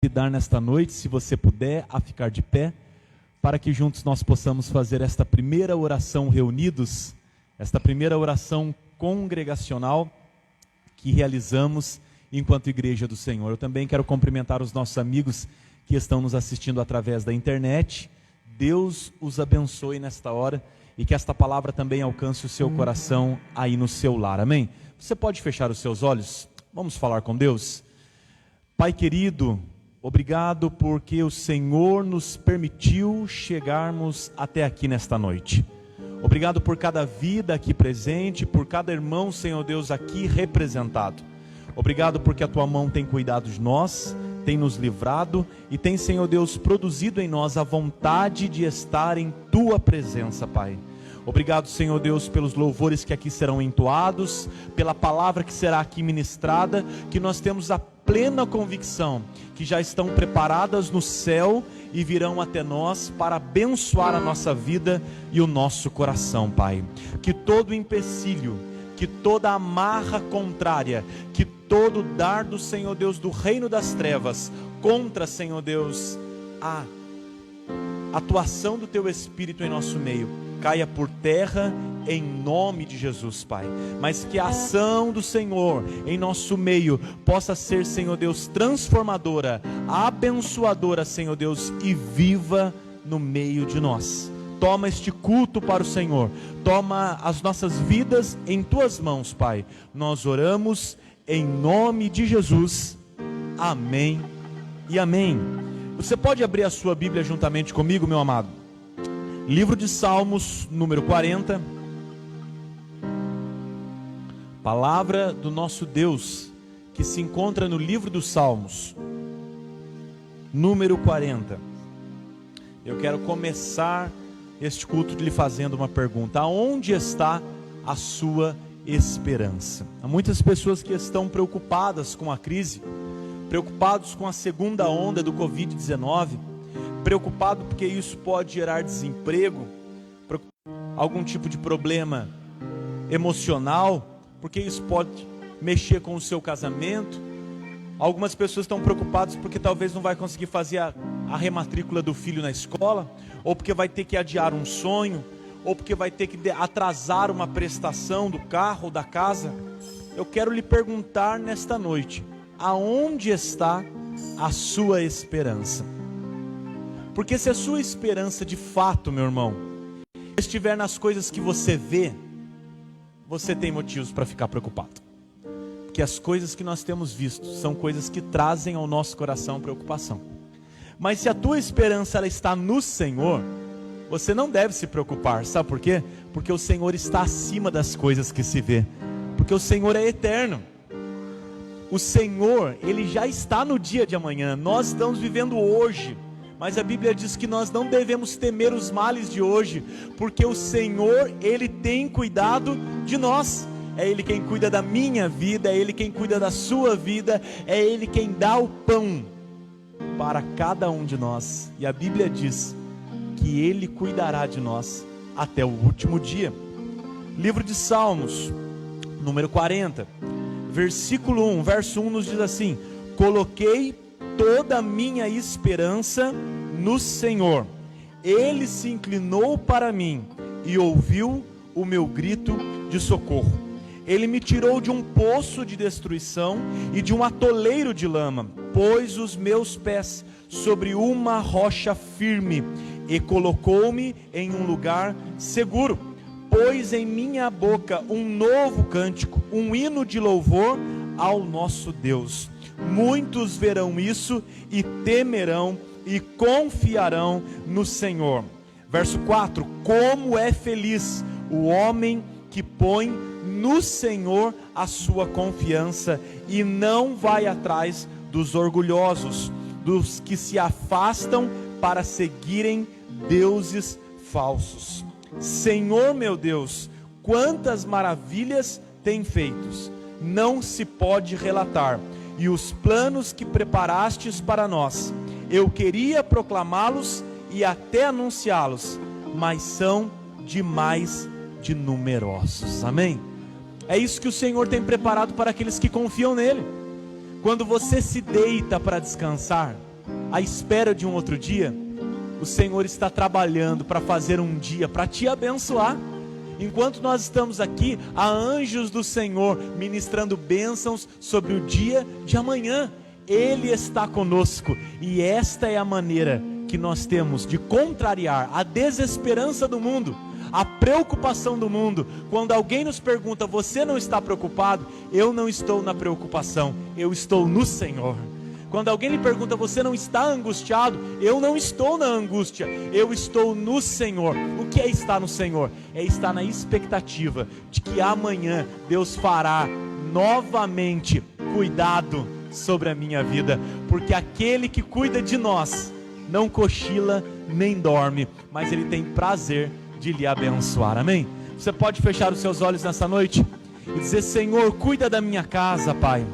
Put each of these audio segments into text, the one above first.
convidar nesta noite, se você puder, a ficar de pé, para que juntos nós possamos fazer esta primeira oração reunidos, esta primeira oração congregacional que realizamos enquanto Igreja do Senhor. Eu também quero cumprimentar os nossos amigos que estão nos assistindo através da internet. Deus os abençoe nesta hora e que esta palavra também alcance o seu coração aí no seu lar, amém? Você pode fechar os seus olhos? Vamos falar com Deus. Pai querido, obrigado porque o Senhor nos permitiu chegarmos até aqui nesta noite. Obrigado por cada vida aqui presente, por cada irmão, Senhor Deus, aqui representado. Obrigado porque a Tua mão tem cuidado de nós, tem nos livrado e tem, Senhor Deus, produzido em nós a vontade de estar em Tua presença, Pai. Obrigado, Senhor Deus, pelos louvores que aqui serão entoados, pela palavra que será aqui ministrada, que nós temos a plena convicção que já estão preparadas no céu e virão até nós para abençoar a nossa vida e o nosso coração, Pai. Que todo empecilho, que toda amarra contrária, que todo dardo, Senhor Deus, do reino das trevas, contra, Senhor Deus, a atuação do Teu Espírito em nosso meio, caia por terra em nome de Jesus, Pai. Mas que a ação do Senhor em nosso meio possa ser, Senhor Deus, transformadora, abençoadora, Senhor Deus, e viva no meio de nós. Toma este culto para o Senhor, toma as nossas vidas em Tuas mãos, Pai. Nós oramos em nome de Jesus, amém e amém. Você pode abrir a sua Bíblia juntamente comigo, meu amado? Livro de Salmos, número 40. Palavra do nosso Deus, que se encontra no livro dos Salmos, número 40. Eu quero começar este culto lhe fazendo uma pergunta: aonde está a sua esperança? Há muitas pessoas que estão preocupadas com a crise, preocupados com a segunda onda do Covid-19, preocupado porque isso pode gerar desemprego, algum tipo de problema emocional, porque isso pode mexer com o seu casamento. Algumas pessoas estão preocupadas porque talvez não vai conseguir fazer a rematrícula do filho na escola, ou porque vai ter que adiar um sonho, ou porque vai ter que atrasar uma prestação do carro ou da casa. Eu quero lhe perguntar nesta noite: aonde está a sua esperança? Porque se a sua esperança de fato, meu irmão, estiver nas coisas que você vê, você tem motivos para ficar preocupado. Porque as coisas que nós temos visto são coisas que trazem ao nosso coração preocupação. Mas se a tua esperança ela está no Senhor, você não deve se preocupar. Sabe por quê? Porque o Senhor está acima das coisas que se vê. Porque o Senhor é eterno. O Senhor, Ele já está no dia de amanhã. Nós estamos vivendo hoje. Mas a Bíblia diz que nós não devemos temer os males de hoje, porque o Senhor, Ele tem cuidado de nós. É Ele quem cuida da minha vida, é Ele quem cuida da sua vida, é Ele quem dá o pão para cada um de nós. E a Bíblia diz que Ele cuidará de nós até o último dia. Livro de Salmos, número 40, versículo 1, verso 1 nos diz assim: coloquei toda a minha esperança no Senhor. Ele se inclinou para mim e ouviu o meu grito de socorro. Ele me tirou de um poço de destruição e de um atoleiro de lama, pôs os meus pés sobre uma rocha firme e colocou-me em um lugar seguro. Pôs em minha boca um novo cântico, um hino de louvor ao nosso Deus. Muitos verão isso e temerão e confiarão no Senhor. Verso 4: como é feliz o homem que põe no Senhor a sua confiança e não vai atrás dos orgulhosos, dos que se afastam para seguirem deuses falsos. Senhor meu Deus, quantas maravilhas tem feitos, não se pode relatar. E os planos que preparastes para nós, eu queria proclamá-los e até anunciá-los, mas são demais de numerosos. Amém? É isso que o Senhor tem preparado para aqueles que confiam nele. Quando você se deita para descansar, à espera de um outro dia, o Senhor está trabalhando para fazer um dia, para te abençoar. Enquanto nós estamos aqui, há anjos do Senhor ministrando bênçãos sobre o dia de amanhã. Ele está conosco, e esta é a maneira que nós temos de contrariar a desesperança do mundo, a preocupação do mundo. Quando alguém nos pergunta: você não está preocupado? Eu não estou na preocupação, eu estou no Senhor. Quando alguém lhe pergunta: você não está angustiado? Eu não estou na angústia, eu estou no Senhor. O que é estar no Senhor? É estar na expectativa de que amanhã Deus fará novamente cuidado sobre a minha vida, porque aquele que cuida de nós não cochila nem dorme, mas Ele tem prazer de lhe abençoar. Amém? Você pode fechar os seus olhos nessa noite e dizer: Senhor, cuida da minha casa, Pai.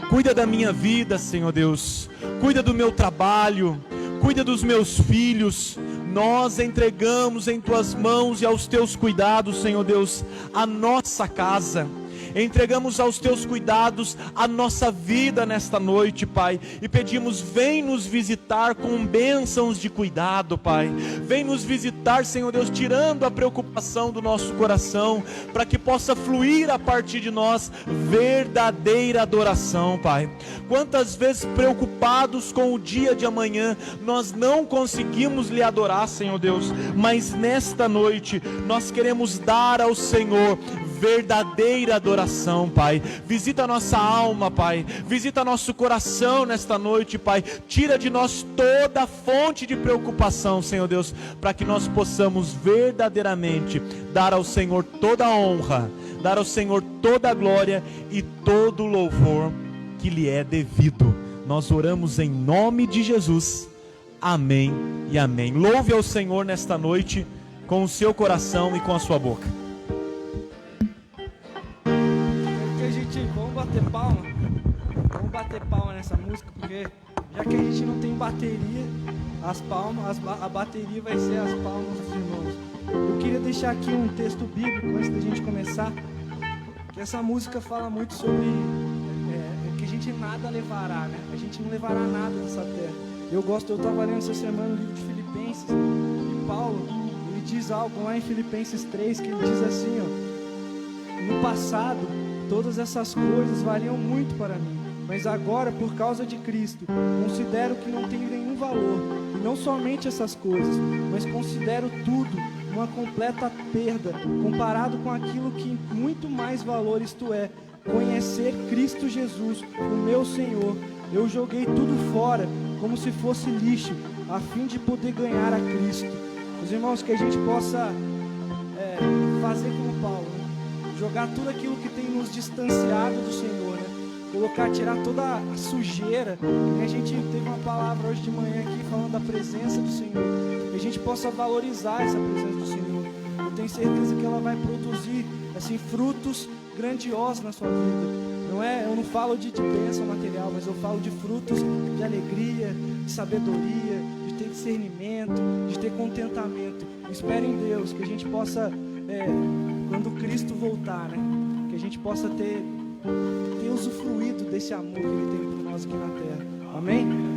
Cuida da minha vida, Senhor Deus. Cuida do meu trabalho. Cuida dos meus filhos. Nós entregamos em Tuas mãos e aos Teus cuidados, Senhor Deus, a nossa casa. Entregamos aos Teus cuidados a nossa vida nesta noite, Pai, e pedimos: vem nos visitar com bênçãos de cuidado, Pai. Vem nos visitar, Senhor Deus, tirando a preocupação do nosso coração, para que possa fluir a partir de nós verdadeira adoração, Pai. Quantas vezes, preocupados com o dia de amanhã, nós não conseguimos lhe adorar, Senhor Deus, mas nesta noite nós queremos dar ao Senhor verdadeira adoração, Pai. Visita a nossa alma, Pai. Visita nosso coração nesta noite, Pai. Tira de nós toda fonte de preocupação, Senhor Deus, para que nós possamos verdadeiramente dar ao Senhor toda a honra, dar ao Senhor toda a glória e todo o louvor que lhe é devido. Nós oramos em nome de Jesus. Amém e amém. Louve ao Senhor nesta noite com o seu coração e com a sua boca. Vamos bater palma nessa música, porque já que a gente não tem bateria, as palmas, a bateria vai ser as palmas dos irmãos. Eu queria deixar aqui um texto bíblico antes da gente começar, que essa música fala muito sobre que a gente nada levará, né? A gente não levará nada dessa terra. Eu estava lendo essa semana o livro de Filipenses, e Paulo, ele diz algo lá em Filipenses 3, que ele diz assim, ó: no passado todas essas coisas valiam muito para mim, mas agora, por causa de Cristo, considero que não tem nenhum valor. E não somente essas coisas, mas considero tudo uma completa perda, comparado com aquilo que muito mais valor isto é, conhecer Cristo Jesus, o meu Senhor. Eu joguei tudo fora, como se fosse lixo, a fim de poder ganhar a Cristo. Meus irmãos, que a gente possa fazer como Paulo, né? Jogar tudo aquilo que tem nos distanciado do Senhor, né? Tirar toda a sujeira. E a gente teve uma palavra hoje de manhã aqui falando da presença do Senhor, que a gente possa valorizar essa presença do Senhor. Eu tenho certeza que ela vai produzir assim, frutos grandiosos na sua vida. Eu não falo de bênção material, mas eu falo de frutos de alegria, de sabedoria, de ter discernimento, de ter contentamento. Espero em Deus que a gente possa, quando Cristo voltar, né, que a gente possa ter usufruído desse amor que Ele tem por nós aqui na terra. Amém?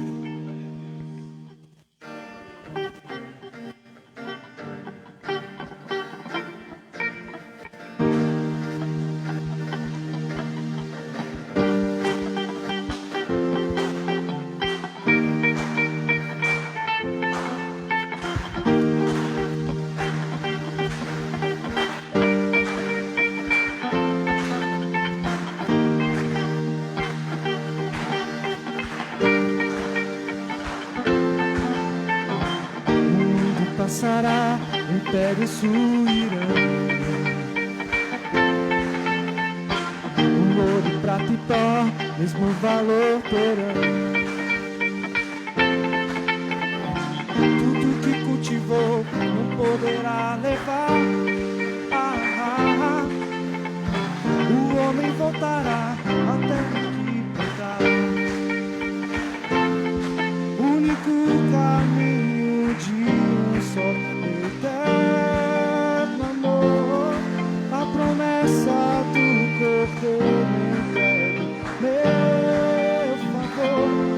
Passará, impérios ruirão, o ouro, prata e pó, mesmo valor terão. Tudo que cultivou não poderá levar. O homem voltará até que plantar. Único caminho de só eterno amor, a promessa do corpo me entregue, meu favor.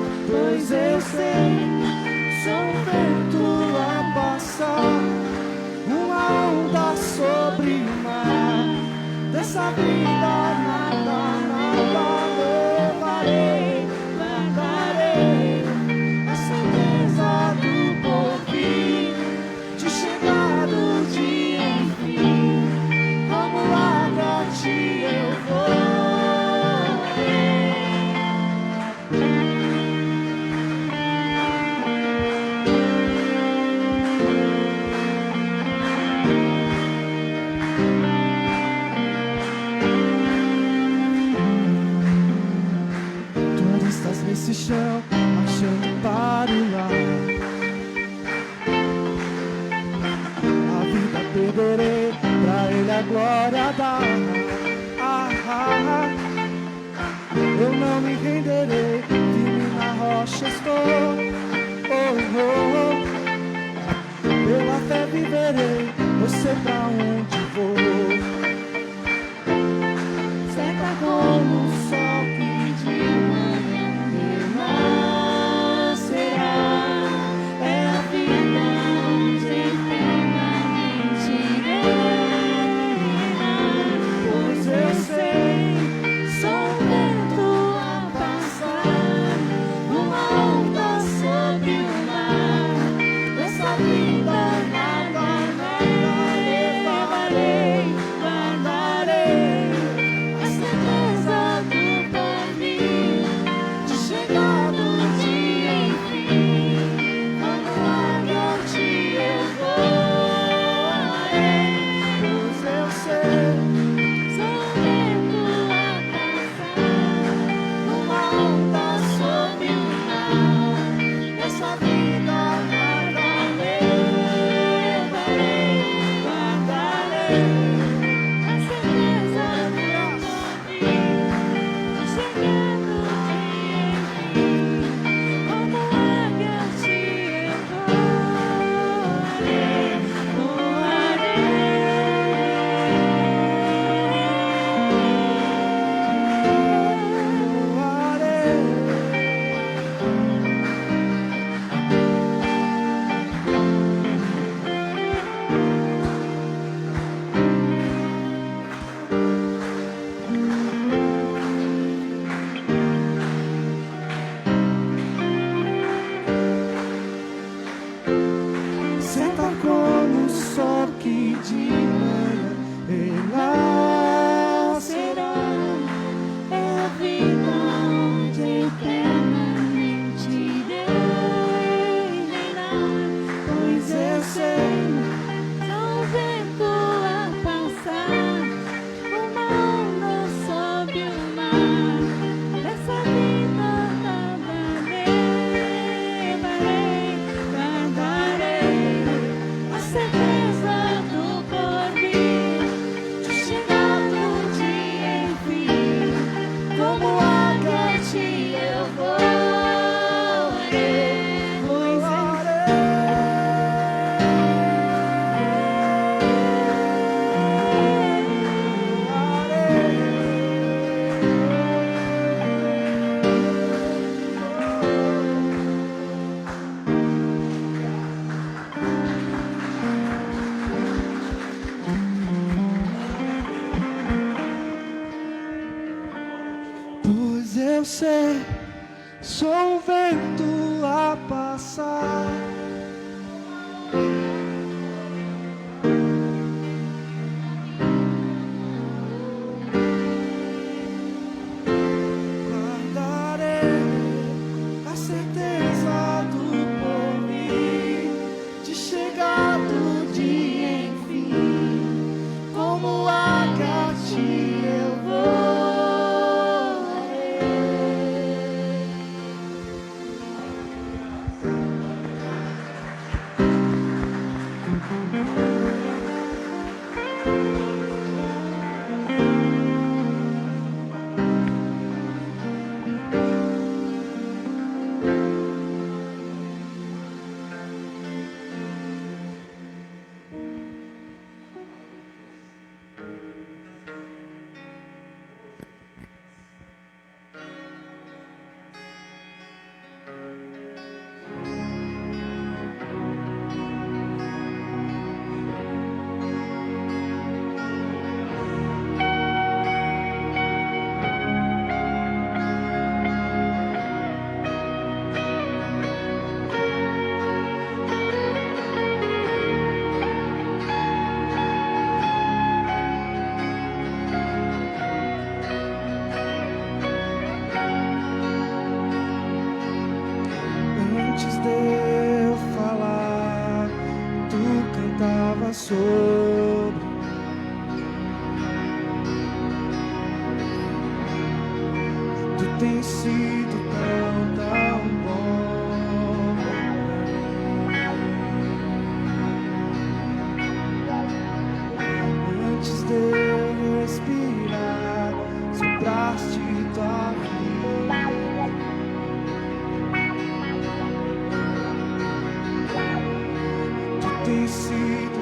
sei, sou um vento a passar. Guardarei a certeza do porvir, de chegar do dia enfim, como agate eu sobre. Tu tens sido tão bom. Antes de eu respirar, sopraste tua vida. Tu tens sido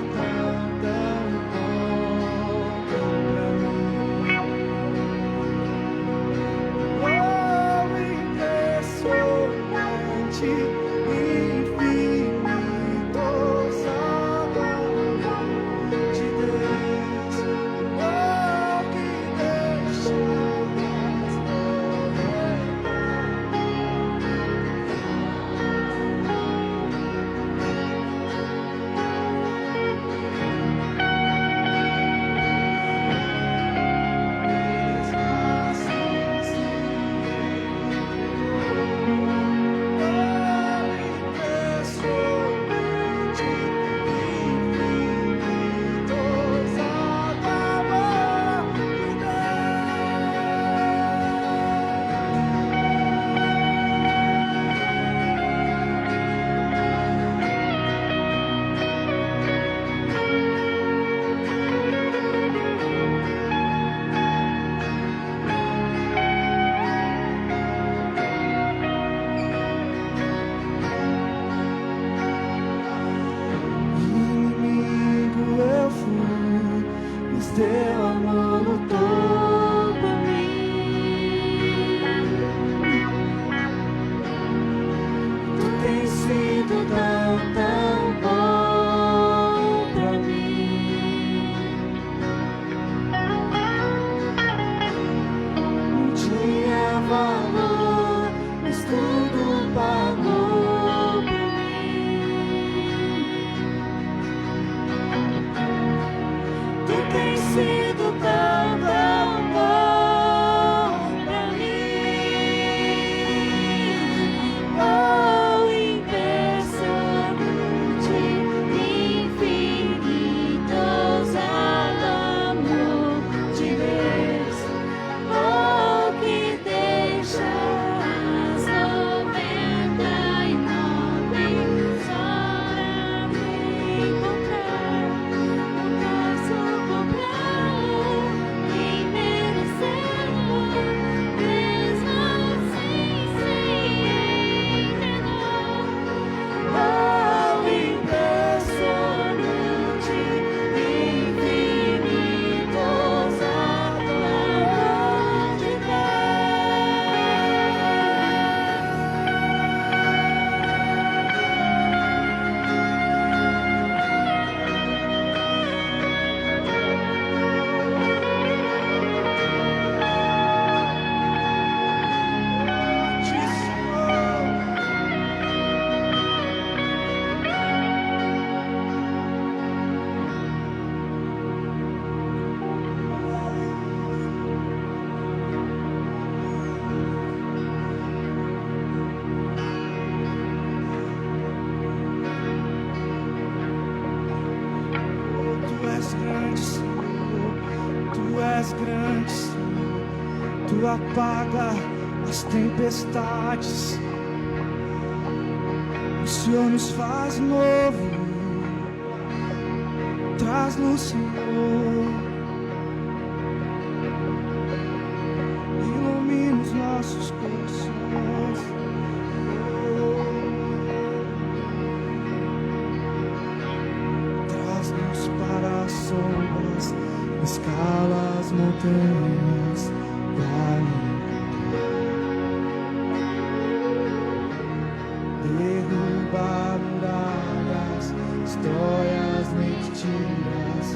Tu apaga as tempestades, o Senhor nos faz novo, traz luz, Senhor, ilumina os nossos corações. Traz-nos para as sombras, escala as montanhas pra mim. Derruba muralhas, destrói as mentiras.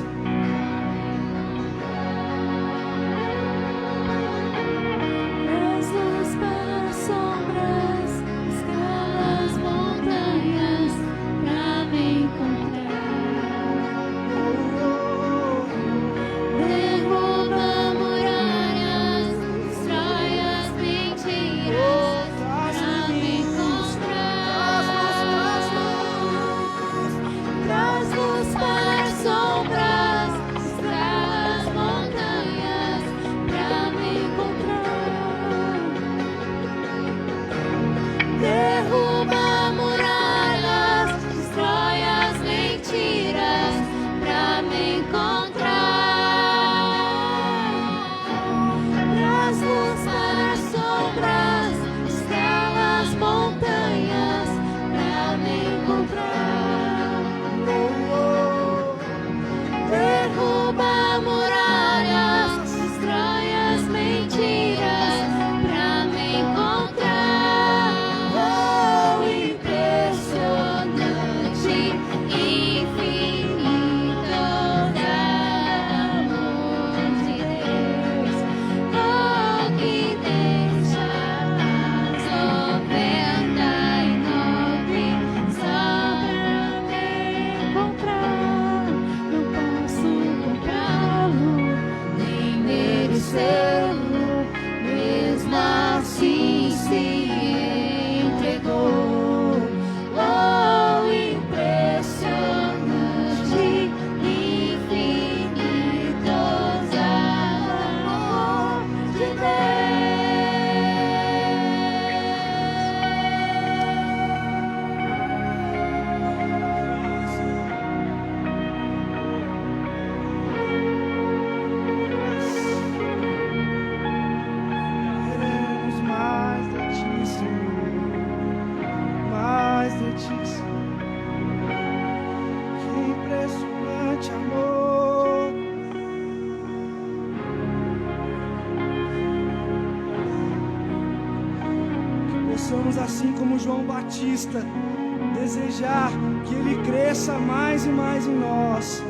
Traz-nos para as sombras, escala as montanhas pra me encontrar. Derruba muralhas, destrói as mentiras pra me encontrar. Traz-nos para as sombras, escala as montanhas pra me encontrar. Derruba muralhas, destrói as mentiras pra me encontrar. Traz-nos para as sombras, escala as montanhas pra me encontrar. Derruba muralhas, destrói as mentiras pra me encontrar. Oh, impressionante, infinito amor de Deus. Oh, que deixa as 99 só pra me encontrar. Não posso comprá-lo, nem merecê-lo, mesmo assim se entregou. Oh, impressionante, infinito amor de Queremos mais de ti, Senhor, mais de ti, Senhor. Que impressionante amor. Que possamos, assim como João Batista, desejar que Ele cresça mais e mais em nós,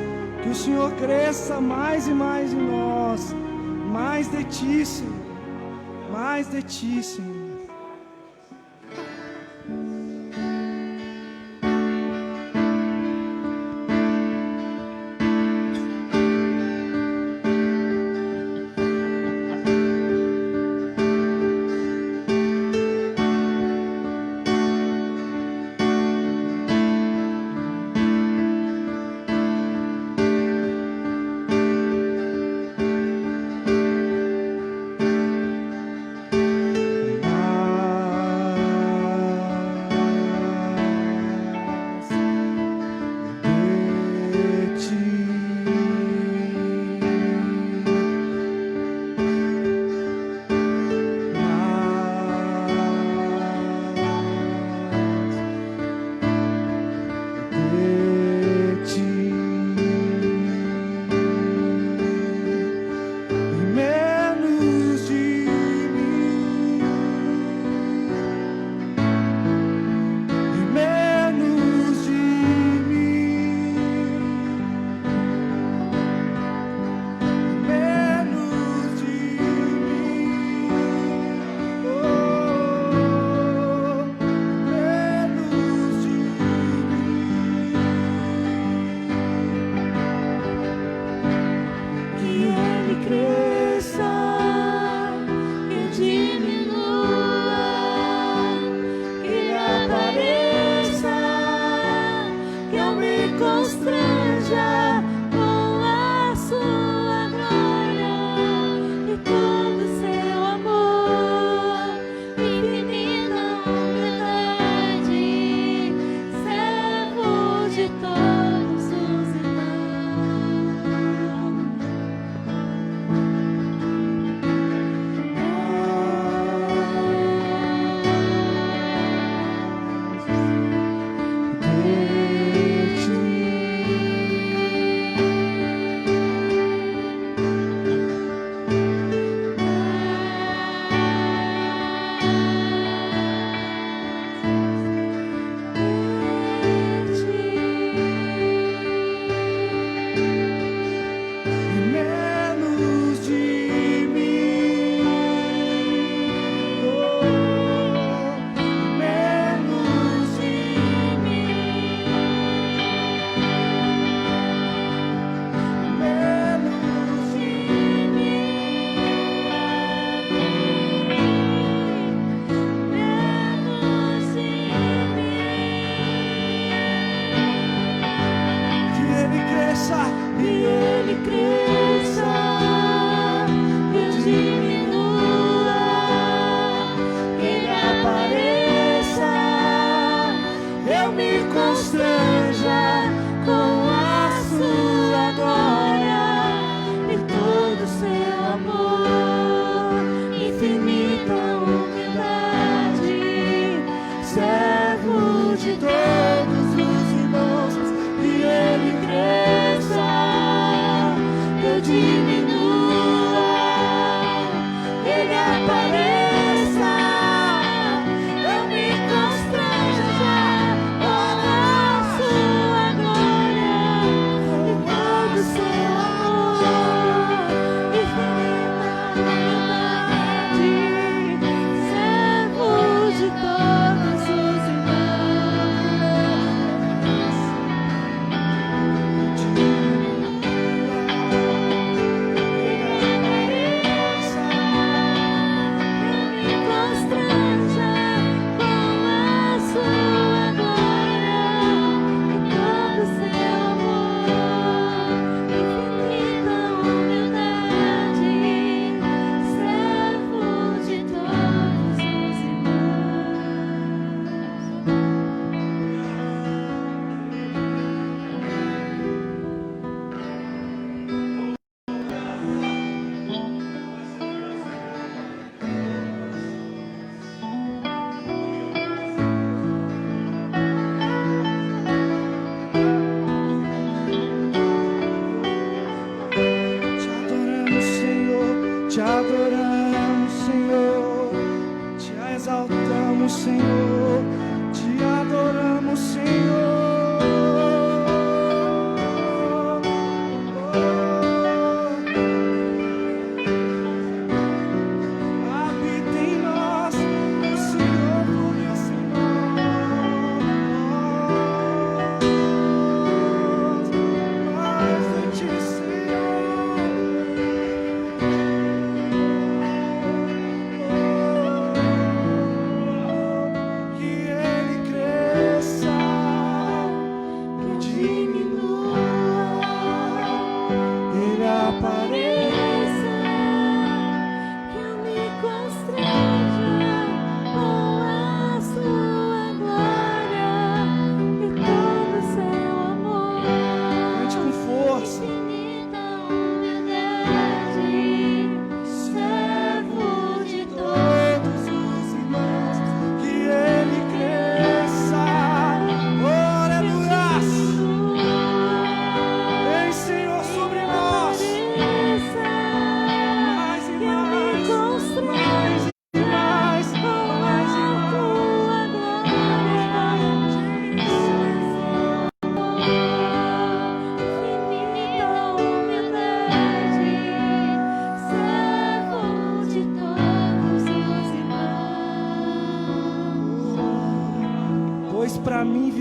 que o Senhor cresça mais e mais em nós, mais de ti, Senhor, mais de ti, Senhor.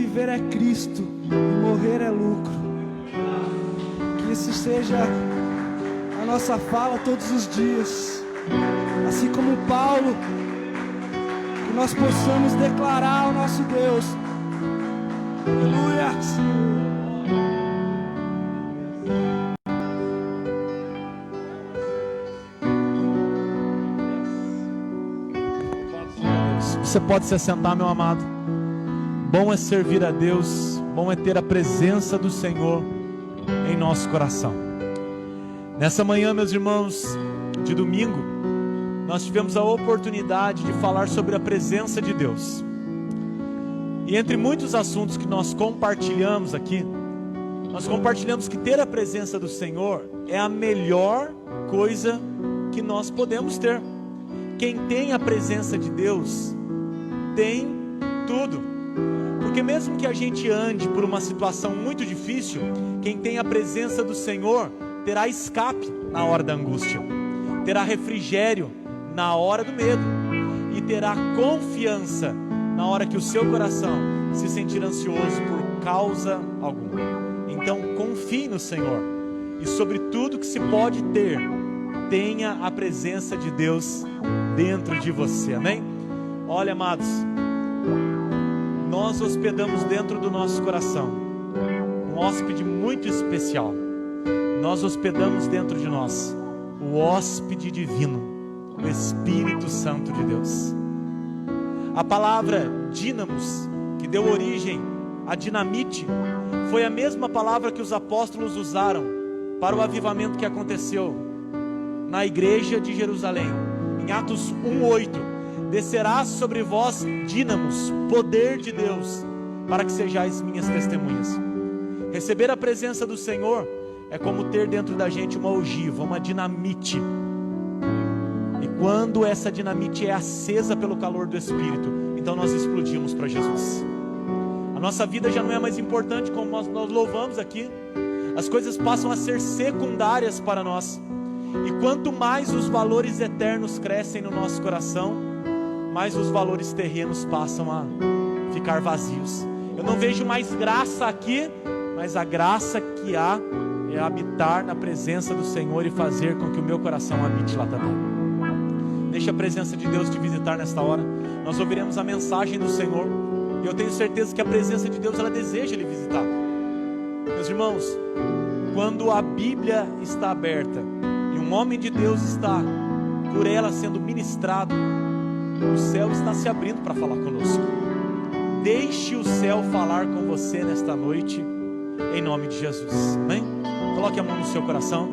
viver é Cristo e morrer é lucro. Que isso seja a nossa fala todos os dias, assim como Paulo, que nós possamos declarar ao nosso Deus. Aleluia. Você pode se assentar, meu amado. Bom é servir a Deus, bom é ter a presença do Senhor em nosso coração. Nessa manhã, meus irmãos, de domingo, nós tivemos a oportunidade de falar sobre a presença de Deus. E entre muitos assuntos que nós compartilhamos aqui, nós compartilhamos que ter a presença do Senhor é a melhor coisa que nós podemos ter. Quem tem a presença de Deus tem tudo. Porque mesmo que a gente ande por uma situação muito difícil, quem tem a presença do Senhor terá escape na hora da angústia, terá refrigério na hora do medo e terá confiança na hora que o seu coração se sentir ansioso por causa alguma. Então confie no Senhor e sobre tudo que se pode ter, tenha a presença de Deus dentro de você, amém? Olha, amados, nós hospedamos dentro do nosso coração um hóspede muito especial. Nós hospedamos dentro de nós o hóspede divino, o Espírito Santo de Deus. A palavra dínamos, que deu origem a dinamite, foi a mesma palavra que os apóstolos usaram para o avivamento que aconteceu na igreja de Jerusalém. Em Atos 1:8, descerá sobre vós dínamos, poder de Deus, para que sejais minhas testemunhas. Receber a presença do Senhor é como ter dentro da gente uma ogiva, uma dinamite. E quando essa dinamite é acesa pelo calor do Espírito, então nós explodimos para Jesus. A nossa vida já não é mais importante, como nós louvamos aqui. As coisas passam a ser secundárias para nós. E quanto mais os valores eternos crescem no nosso coração, mais os valores terrenos passam a ficar vazios. Eu não vejo mais graça aqui, mas a graça que há é habitar na presença do Senhor e fazer com que o meu coração habite lá também. Deixa a presença de Deus te visitar nesta hora. Nós ouviremos a mensagem do Senhor e eu tenho certeza que a presença de Deus, ela deseja lhe visitar. Meus irmãos, quando a Bíblia está aberta e um homem de Deus está por ela sendo ministrado, o céu está se abrindo para falar conosco. Deixe o céu falar com você nesta noite, em nome de Jesus, amém? Coloque a mão no seu coração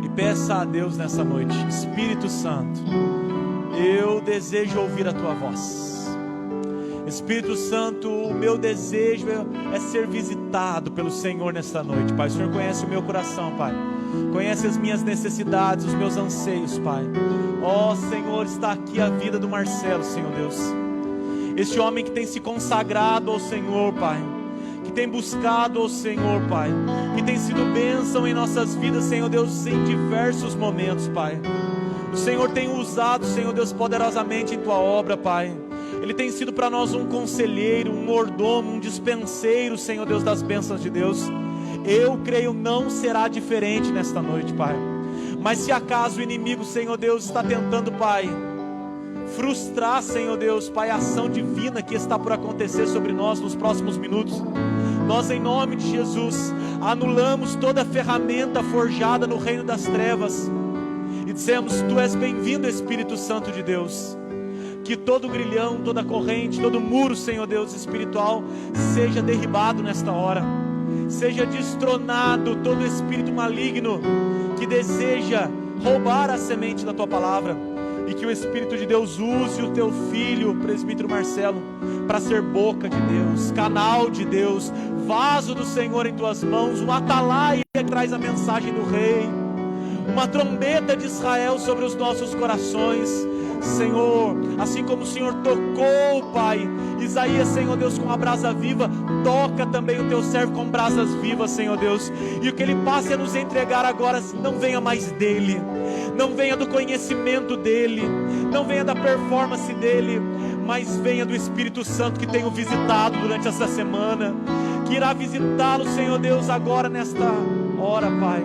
e peça a Deus nessa noite: Espírito Santo, eu desejo ouvir a tua voz. Espírito Santo, o meu desejo é ser visitado pelo Senhor nesta noite, Pai. O Senhor conhece o meu coração, Pai. Conhece as minhas necessidades, os meus anseios, Pai. Ó Senhor, está aqui a vida do Marcelo, Senhor Deus. Este homem que tem se consagrado ao Senhor, Pai, que tem buscado ao Senhor, Pai, que tem sido bênção em nossas vidas, Senhor Deus, em diversos momentos, Pai. O Senhor tem usado, Senhor Deus, poderosamente em Tua obra, Pai. Ele tem sido para nós um conselheiro, um mordomo, um dispenseiro, Senhor Deus, das bênçãos de Deus. Eu creio não será diferente nesta noite, Pai. Mas se acaso o inimigo, Senhor Deus, está tentando, Pai, frustrar, Senhor Deus, Pai, a ação divina que está por acontecer sobre nós nos próximos minutos, nós, em nome de Jesus, anulamos toda ferramenta forjada no reino das trevas e dizemos: Tu és bem-vindo, Espírito Santo de Deus. Que todo grilhão, toda corrente, todo muro, Senhor Deus, espiritual, seja derribado nesta hora. Seja destronado todo espírito maligno que deseja roubar a semente da Tua palavra. E que o Espírito de Deus use o Teu filho, o presbítero Marcelo, para ser boca de Deus, canal de Deus, vaso do Senhor em Tuas mãos, um atalaia que traz a mensagem do Rei, uma trombeta de Israel sobre os nossos corações. Senhor, assim como o Senhor tocou, Pai, Isaías, Senhor Deus, com a brasa viva, toca também o Teu servo com brasas vivas, Senhor Deus, e o que Ele passe a nos entregar agora, não venha mais dEle, não venha do conhecimento dEle, não venha da performance dEle, mas venha do Espírito Santo que tenho visitado durante essa semana, que irá visitá-lo, Senhor Deus, agora nesta hora, Pai.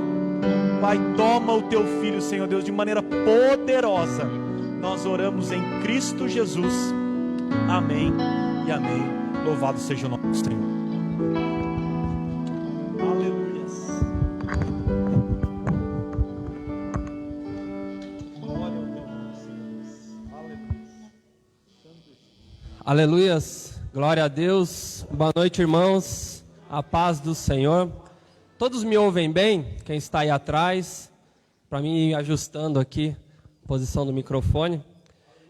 Pai, toma o teu filho, Senhor Deus, de maneira poderosa. Nós oramos em Cristo Jesus. Amém e amém. Louvado seja o nome do Senhor. Aleluias. Glória ao teu nome, Senhor. Aleluia. Aleluias, glória a Deus. Boa noite, irmãos, a paz do Senhor. Todos me ouvem bem? Quem está aí atrás, para mim ir ajustando aqui a posição do microfone.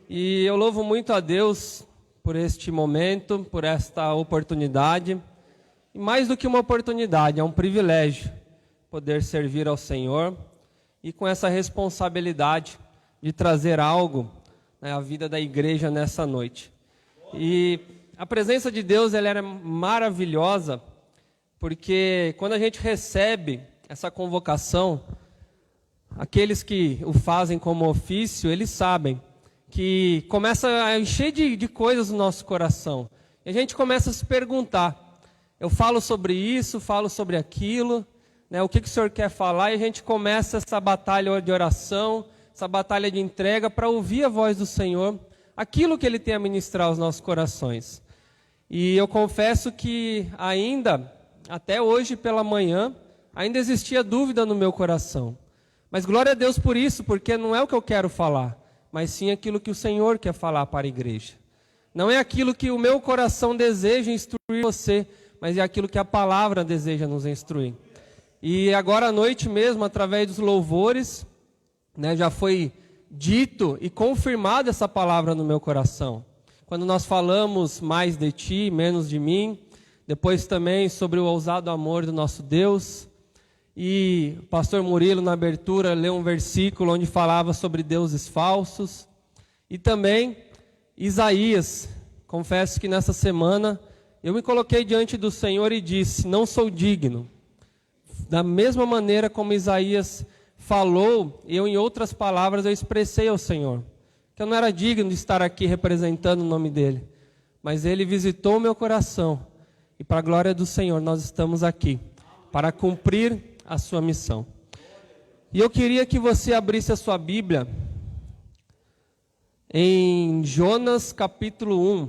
E eu louvo muito a Deus por este momento, por esta oportunidade. E mais do que uma oportunidade, é um privilégio poder servir ao Senhor e com essa responsabilidade de trazer algo, né, à vida da igreja nessa noite. E a presença de Deus, ela era maravilhosa, porque quando a gente recebe essa convocação, aqueles que o fazem como ofício, eles sabem que começa a encher de coisas no nosso coração. E a gente começa a se perguntar, eu falo sobre isso, falo sobre aquilo, né, o que o Senhor quer falar? E a gente começa essa batalha de oração, essa batalha de entrega para ouvir a voz do Senhor, aquilo que Ele tem a ministrar aos nossos corações. E eu confesso que ainda, até hoje pela manhã, ainda existia dúvida no meu coração. Mas glória a Deus por isso, porque não é o que eu quero falar, mas sim aquilo que o Senhor quer falar para a igreja. Não é aquilo que o meu coração deseja instruir você, mas é aquilo que a palavra deseja nos instruir. E agora à noite mesmo, através dos louvores, né, já foi dito e confirmado essa palavra no meu coração. Quando nós falamos mais de ti, menos de mim, depois também sobre o ousado amor do nosso Deus. E o pastor Murilo, na abertura, leu um versículo onde falava sobre deuses falsos. E também Isaías. Confesso que nessa semana eu me coloquei diante do Senhor e disse, não sou digno. Da mesma maneira como Isaías falou, eu em outras palavras eu expressei ao Senhor, que eu não era digno de estar aqui representando o nome dEle. Mas Ele visitou o meu coração. E para a glória do Senhor nós estamos aqui, para cumprir a sua missão. E eu queria que você abrisse a sua Bíblia em Jonas capítulo 1.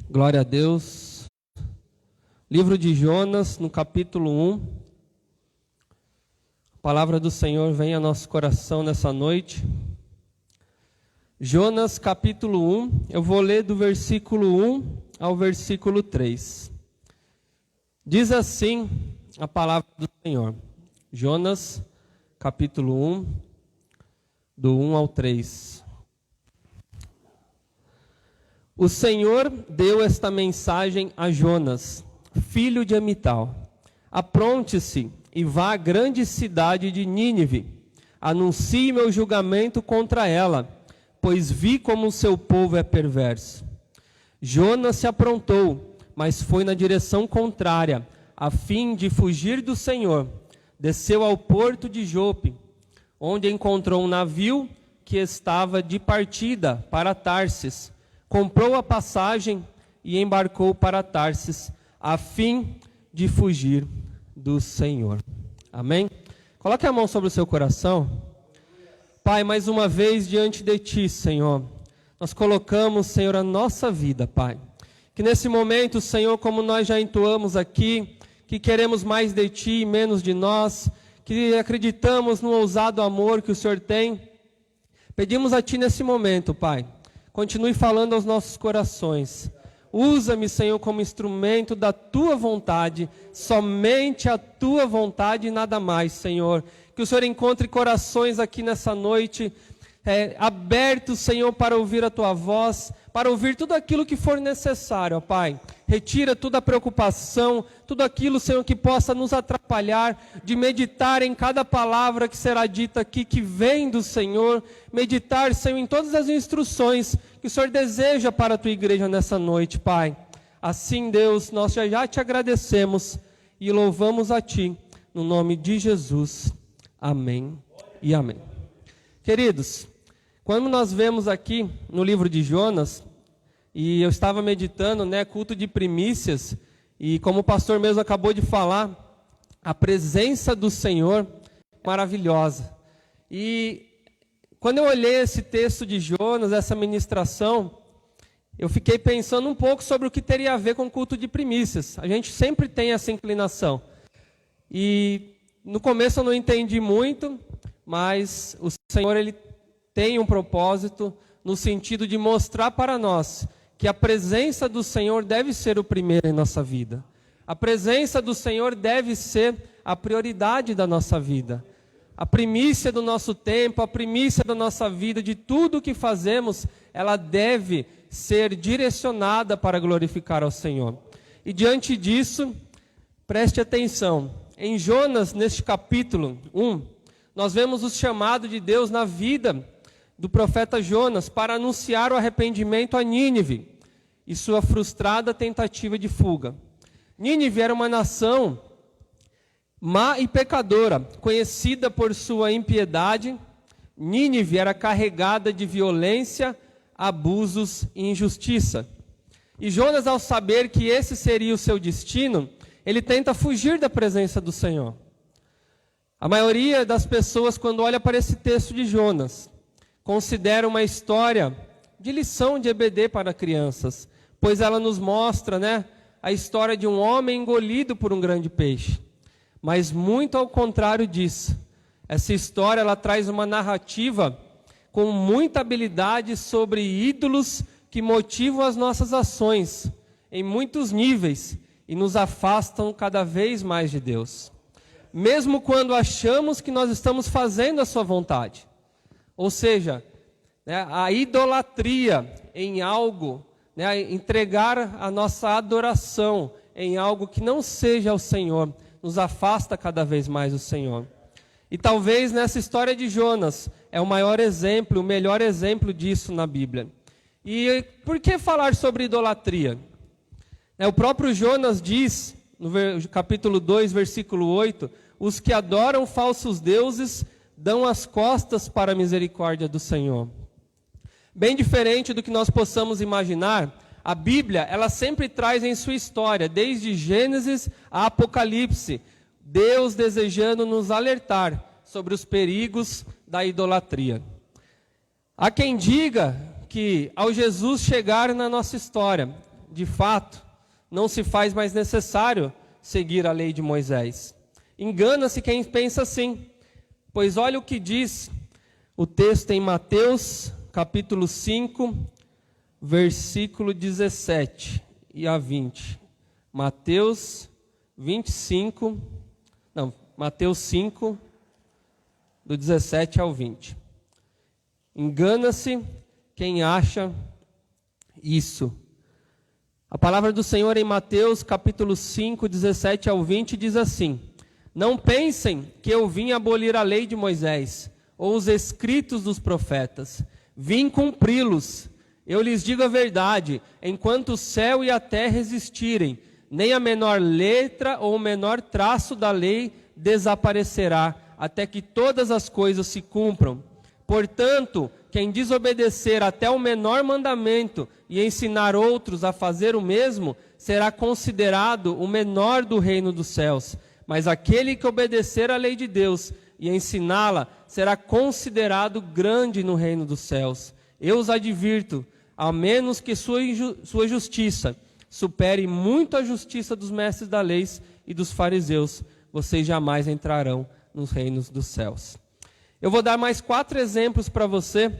Glória a Deus. Livro de Jonas, no capítulo 1. A palavra do Senhor vem ao nosso coração nessa noite. Jonas capítulo 1, eu vou ler do versículo 1 ao versículo 3. Diz assim a palavra do Senhor. Jonas capítulo 1, do 1 ao 3. O Senhor deu esta mensagem a Jonas, filho de Amital. Apronte-se e vá à grande cidade de Nínive. Anuncie meu julgamento contra ela, pois vi como o seu povo é perverso. Jonas se aprontou, mas foi na direção contrária, a fim de fugir do Senhor. Desceu ao porto de Jope, onde encontrou um navio que estava de partida para Tarsis. Comprou a passagem e embarcou para Tarsis, a fim de fugir do Senhor. Amém? Coloque a mão sobre o seu coração. Pai, mais uma vez diante de Ti, Senhor, nós colocamos, Senhor, a nossa vida, Pai. Que nesse momento, Senhor, como nós já entoamos aqui, que queremos mais de Ti e menos de nós, que acreditamos no ousado amor que o Senhor tem, pedimos a Ti nesse momento, Pai, continue falando aos nossos corações. Usa-me, Senhor, como instrumento da Tua vontade, somente a Tua vontade e nada mais, Senhor. Que o Senhor encontre corações aqui nessa noite, abertos, Senhor, para ouvir a Tua voz, para ouvir tudo aquilo que for necessário, ó Pai. Retira toda a preocupação, tudo aquilo, Senhor, que possa nos atrapalhar de meditar em cada palavra que será dita aqui, que vem do Senhor. Meditar, Senhor, em todas as instruções que o Senhor deseja para a Tua igreja nessa noite, Pai. Assim, Deus, nós já te agradecemos e louvamos a Ti, no nome de Jesus. Amém e amém. Queridos, quando nós vemos aqui no livro de Jonas, E eu estava meditando, né, culto de primícias, e como o pastor mesmo acabou de falar, a presença do Senhor é maravilhosa. E quando eu olhei esse texto de Jonas, essa ministração, eu fiquei pensando um pouco sobre o que teria a ver com o culto de primícias. A gente sempre tem essa inclinação. E no começo eu não entendi muito, mas o Senhor ele tem um propósito no sentido de mostrar para nós que a presença do Senhor deve ser o primeiro em nossa vida. A presença do Senhor deve ser a prioridade da nossa vida. A primícia do nosso tempo, a primícia da nossa vida, de tudo o que fazemos, ela deve ser direcionada para glorificar ao Senhor. E diante disso, preste atenção. Em Jonas, neste capítulo 1, nós vemos o chamado de Deus na vida do profeta Jonas para anunciar o arrependimento a Nínive e sua frustrada tentativa de fuga. Nínive era uma nação má e pecadora, conhecida por sua impiedade. Nínive era carregada de violência, abusos e injustiça. E Jonas, ao saber que esse seria o seu destino, ele tenta fugir da presença do Senhor. A maioria das pessoas, quando olha para esse texto de Jonas, considera uma história de lição de EBD para crianças, pois ela nos mostra, né, a história de um homem engolido por um grande peixe. Mas muito ao contrário disso. Essa história ela traz uma narrativa com muita habilidade sobre ídolos que motivam as nossas ações em muitos níveis e nos afastam cada vez mais de Deus. Mesmo quando achamos que nós estamos fazendo a sua vontade. Ou seja, né, a idolatria em algo, né, entregar a nossa adoração em algo que não seja o Senhor, nos afasta cada vez mais do Senhor. E talvez nessa história de Jonas é o maior exemplo, o melhor exemplo disso na Bíblia. E por que falar sobre idolatria? O próprio Jonas diz, no capítulo 2, versículo 8, os que adoram falsos deuses dão as costas para a misericórdia do Senhor. Bem diferente do que nós possamos imaginar, a Bíblia, ela sempre traz em sua história, desde Gênesis a Apocalipse, Deus desejando nos alertar sobre os perigos da idolatria. Há quem diga que ao Jesus chegar na nossa história, de fato, não se faz mais necessário seguir a lei de Moisés. Engana-se quem pensa assim, pois olha o que diz o texto em Mateus, capítulo 5, versículo 17 e a 20. Mateus 5, do 17 ao 20. Engana-se quem acha isso. A palavra do Senhor em Mateus, capítulo 5, 17 ao 20, diz assim: não pensem que eu vim abolir a lei de Moisés, ou os escritos dos profetas. Vim cumpri-los. Eu lhes digo a verdade, enquanto o céu e a terra existirem, nem a menor letra ou o menor traço da lei desaparecerá, até que todas as coisas se cumpram. Portanto, quem desobedecer até o menor mandamento e ensinar outros a fazer o mesmo, será considerado o menor do reino dos céus. Mas aquele que obedecer à lei de Deus e ensiná-la, será considerado grande no reino dos céus. Eu os advirto, a menos que sua justiça supere muito a justiça dos mestres da lei e dos fariseus, vocês jamais entrarão nos reinos dos céus. Eu vou dar mais 4 exemplos para você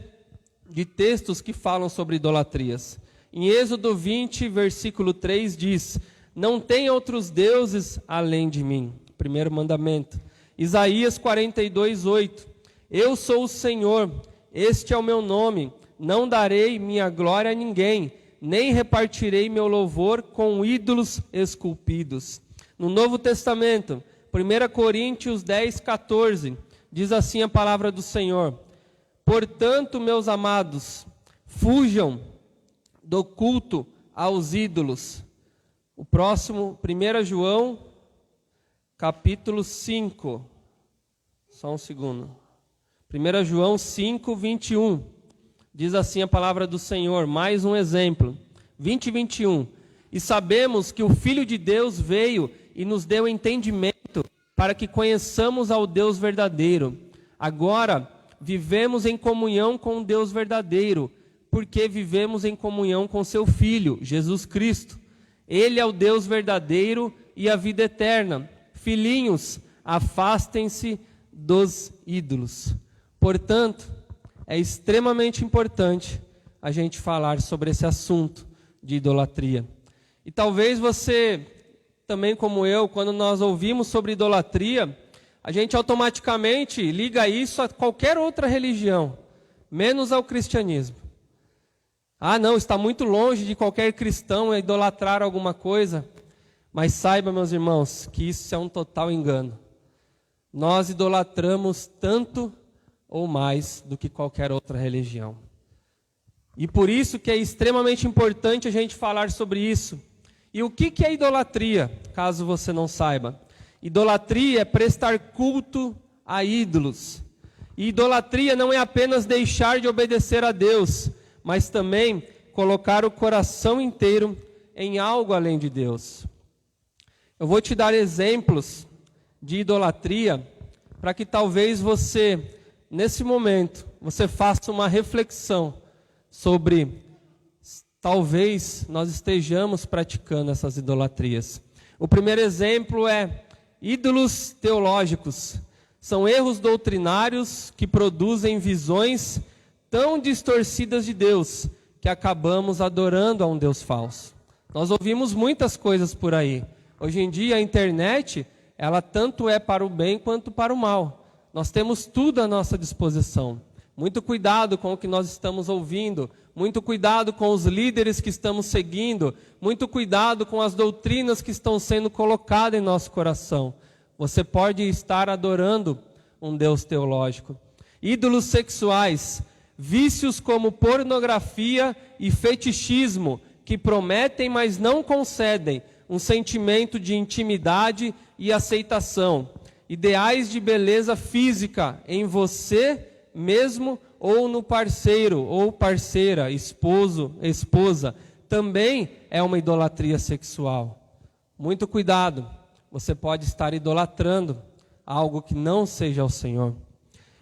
de textos que falam sobre idolatrias. Em Êxodo 20, versículo 3 diz: não tem outros deuses além de mim. Primeiro mandamento. Isaías 42, 8. Eu sou o Senhor, este é o meu nome. Não darei minha glória a ninguém, nem repartirei meu louvor com ídolos esculpidos. No Novo Testamento, 1 Coríntios 10, 14, diz assim a palavra do Senhor: portanto, meus amados, fujam do culto aos ídolos. O próximo, 1 João, capítulo 5. Só um segundo. 1 João 5, 21. Diz assim a palavra do Senhor, mais um exemplo. 20 e 21. E sabemos que o Filho de Deus veio e nos deu entendimento para que conheçamos ao Deus verdadeiro. Agora vivemos em comunhão com o Deus verdadeiro, porque vivemos em comunhão com seu Filho, Jesus Cristo. Ele é o Deus verdadeiro e a vida eterna. Filhinhos, afastem-se dos ídolos. Portanto, é extremamente importante a gente falar sobre esse assunto de idolatria. E talvez você, também como eu, quando nós ouvimos sobre idolatria, a gente automaticamente liga isso a qualquer outra religião, menos ao cristianismo. Ah, não, está muito longe de qualquer cristão idolatrar alguma coisa. Mas saiba, meus irmãos, que isso é um total engano. Nós idolatramos tanto ou mais do que qualquer outra religião. E por isso que é extremamente importante a gente falar sobre isso. E o que é idolatria, caso você não saiba? Idolatria é prestar culto a ídolos. E idolatria não é apenas deixar de obedecer a Deus, mas também colocar o coração inteiro em algo além de Deus. Eu vou te dar exemplos de idolatria para que talvez você, nesse momento, você faça uma reflexão sobre talvez nós estejamos praticando essas idolatrias. O primeiro exemplo é ídolos teológicos. São erros doutrinários que produzem visões tão distorcidas de Deus que acabamos adorando a um Deus falso. Nós ouvimos muitas coisas por aí. Hoje em dia a internet, ela tanto é para o bem quanto para o mal. Nós temos tudo à nossa disposição. Muito cuidado com o que nós estamos ouvindo, muito cuidado com os líderes que estamos seguindo, muito cuidado com as doutrinas que estão sendo colocadas em nosso coração. Você pode estar adorando um Deus teológico. Ídolos sexuais, vícios como pornografia e fetichismo, que prometem, mas não concedem, um sentimento de intimidade e aceitação. Ideais de beleza física em você mesmo ou no parceiro ou parceira, esposo, esposa, também é uma idolatria sexual. Muito cuidado, você pode estar idolatrando algo que não seja o Senhor.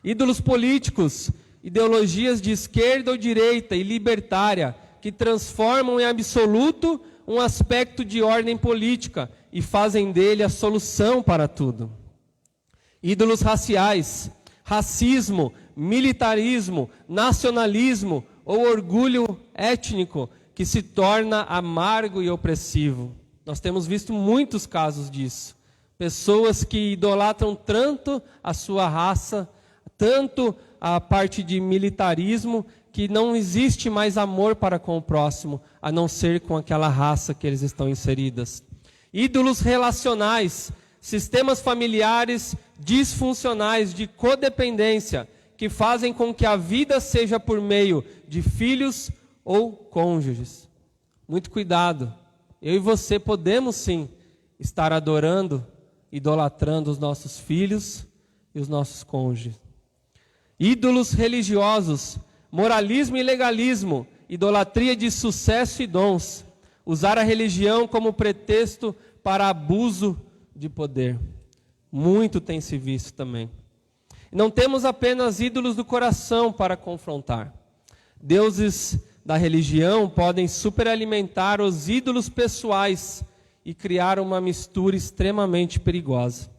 Ídolos políticos, ideologias de esquerda ou direita e libertária, que transformam em absoluto um aspecto de ordem política e fazem dele a solução para tudo. Ídolos raciais, racismo, militarismo, nacionalismo ou orgulho étnico que se torna amargo e opressivo. Nós temos visto muitos casos disso. Pessoas que idolatram tanto a sua raça, tanto a parte de militarismo, que não existe mais amor para com o próximo, a não ser com aquela raça que eles estão inseridas. Ídolos relacionais, sistemas familiares disfuncionais de codependência, que fazem com que a vida seja por meio de filhos ou cônjuges. Muito cuidado. Eu e você podemos sim estar adorando, idolatrando os nossos filhos e os nossos cônjuges. Ídolos religiosos, moralismo e legalismo, idolatria de sucesso e dons, usar a religião como pretexto para abuso de poder. Muito tem se visto também. Não temos apenas ídolos do coração para confrontar. Deuses da religião podem superalimentar os ídolos pessoais e criar uma mistura extremamente perigosa.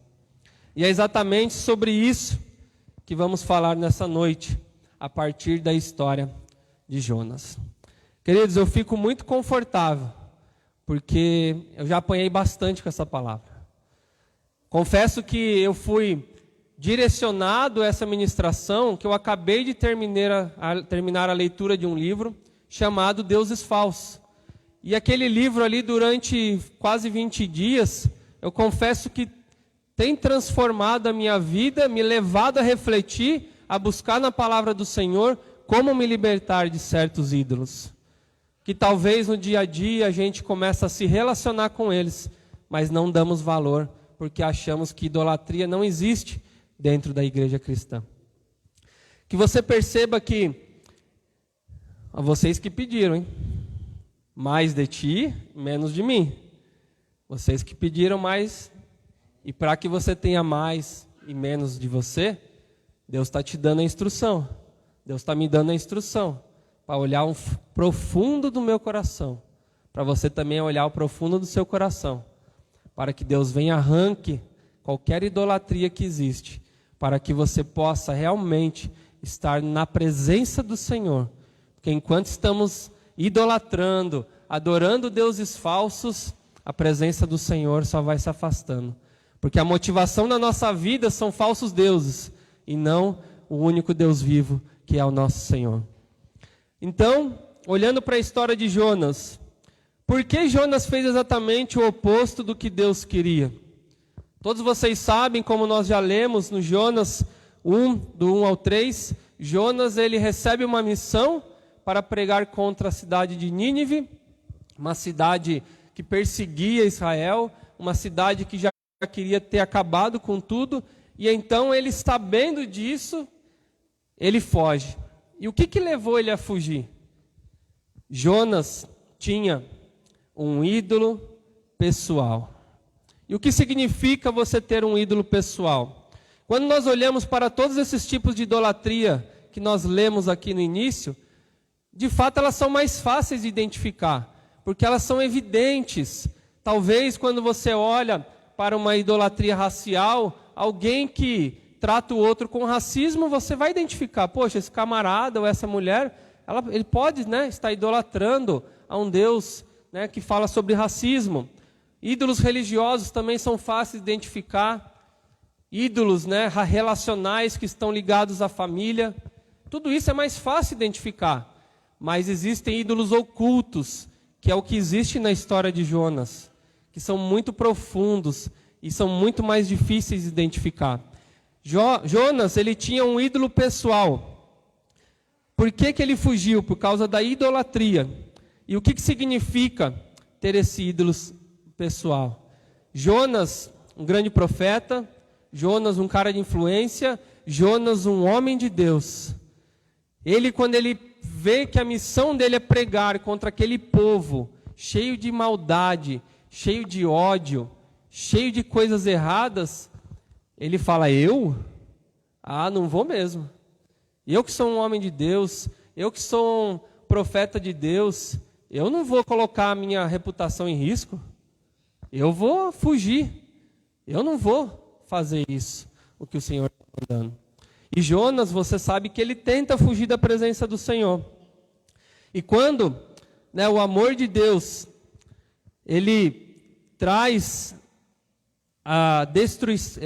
E é exatamente sobre isso que vamos falar nessa noite, a partir da história de Jonas. Queridos, eu fico muito confortável, porque eu já apanhei bastante com essa palavra. Confesso que eu fui direcionado a essa ministração, que eu acabei de terminar a leitura de um livro chamado Deuses Falsos. E aquele livro ali, durante quase 20 dias, eu confesso que tem transformado a minha vida, me levado a refletir, a buscar na palavra do Senhor como me libertar de certos ídolos. Que talvez no dia a dia a gente começa a se relacionar com eles, mas não damos valor, porque achamos que idolatria não existe dentro da igreja cristã. Que você perceba que, a vocês que pediram, hein? mais de ti, menos de mim. Vocês que pediram mais, e para que você tenha mais e menos de você, Deus está te dando a instrução. Deus está me dando a instrução para olhar o profundo do meu coração, para você também olhar o profundo do seu coração, para que Deus venha arranque qualquer idolatria que existe, para que você possa realmente estar na presença do Senhor. Porque enquanto estamos idolatrando, adorando deuses falsos, a presença do Senhor só vai se afastando. Porque a motivação da nossa vida são falsos deuses, e não o único Deus vivo, que é o nosso Senhor. Então, olhando para a história de Jonas, por que Jonas fez exatamente o oposto do que Deus queria? Todos vocês sabem, como nós já lemos no Jonas 1, do 1 ao 3, Jonas ele recebe uma missão para pregar contra a cidade de Nínive, uma cidade que perseguia Israel, uma cidade que já queria ter acabado com tudo, e então ele, sabendo disso, ele foge. E o que levou ele a fugir? Jonas tinha um ídolo pessoal. E o que significa você ter um ídolo pessoal? Quando nós olhamos para todos esses tipos de idolatria que nós lemos aqui no início, de fato elas são mais fáceis de identificar, porque elas são evidentes. Talvez quando você olha para uma idolatria racial, alguém que trata o outro com racismo, você vai identificar, poxa, esse camarada ou essa mulher, ele pode, estar idolatrando a um Deus, que fala sobre racismo. Ídolos religiosos também são fáceis de identificar. Ídolos, relacionais que estão ligados à família. Tudo isso é mais fácil de identificar. Mas existem ídolos ocultos, que é o que existe na história de Jonas, que são muito profundos e são muito mais difíceis de identificar. Jonas, ele tinha um ídolo pessoal. Por que ele fugiu? Por causa da idolatria. E o que significa ter esse ídolo pessoal? Jonas, um grande profeta, Jonas, um cara de influência, Jonas, um homem de Deus. Ele, quando ele vê que a missão dele é pregar contra aquele povo, cheio de maldade, cheio de ódio, cheio de coisas erradas, ele fala, eu? Não vou mesmo. Eu que sou um homem de Deus, eu que sou um profeta de Deus, eu não vou colocar a minha reputação em risco. Eu vou fugir. Eu não vou fazer isso, o que o Senhor está mandando. E Jonas, você sabe que ele tenta fugir da presença do Senhor. E quando o amor de Deus, ele traz a destruição,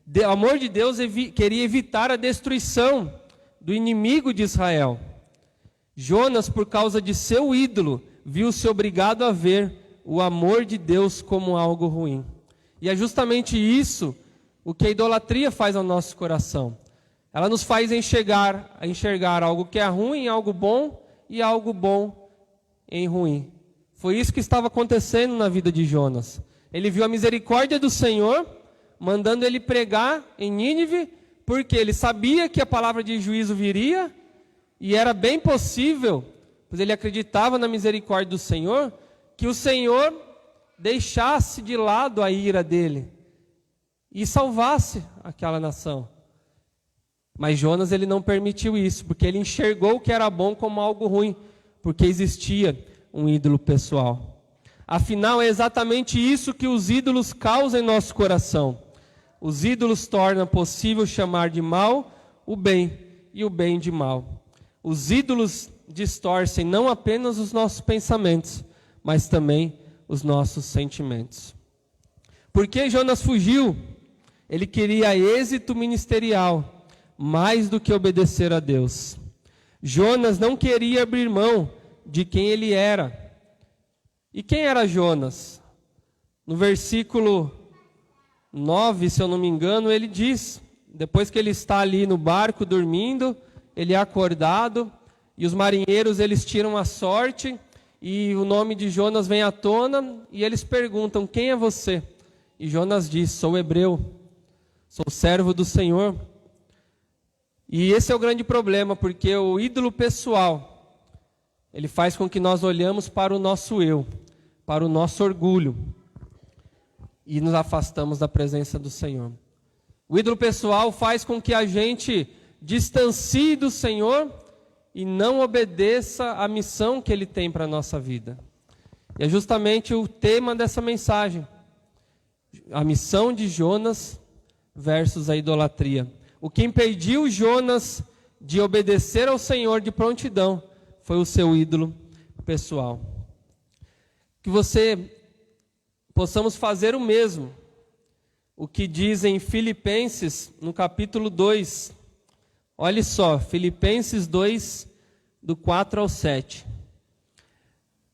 o amor de Deus queria evitar a destruição do inimigo de Israel. Jonas, por causa de seu ídolo, viu-se obrigado a ver o amor de Deus como algo ruim. E é justamente isso o que a idolatria faz ao nosso coração. Ela nos faz enxergar algo que é ruim em algo bom e algo bom em ruim. Foi isso que estava acontecendo na vida de Jonas. Ele viu a misericórdia do Senhor, mandando ele pregar em Nínive, porque ele sabia que a palavra de juízo viria, e era bem possível, pois ele acreditava na misericórdia do Senhor, que o Senhor deixasse de lado a ira dele e salvasse aquela nação. Mas Jonas, ele não permitiu isso, porque ele enxergou o que era bom como algo ruim, porque existia um ídolo pessoal. Afinal, é exatamente isso que os ídolos causam em nosso coração. Os ídolos tornam possível chamar de mal o bem e o bem de mal. Os ídolos distorcem não apenas os nossos pensamentos, mas também os nossos sentimentos. Por que Jonas fugiu? Ele queria êxito ministerial, mais do que obedecer a Deus. Jonas não queria abrir mão de quem ele era. E quem era Jonas? No versículo 9, se eu não me engano, ele diz, depois que ele está ali no barco dormindo, ele é acordado, e os marinheiros eles tiram a sorte, e o nome de Jonas vem à tona, e eles perguntam, quem é você? E Jonas diz, sou hebreu, sou servo do Senhor. E esse é o grande problema, porque o ídolo pessoal, ele faz com que nós olhamos para o nosso eu, para o nosso orgulho, e nos afastamos da presença do Senhor. O ídolo pessoal faz com que a gente distancie do Senhor e não obedeça à missão que Ele tem para a nossa vida. E é justamente o tema dessa mensagem. A missão de Jonas versus a idolatria. O que impediu Jonas de obedecer ao Senhor de prontidão foi o seu ídolo pessoal. Que possamos fazer o mesmo. O que diz em Filipenses, no capítulo 2. Olhe só, Filipenses 2, do 4 ao 7.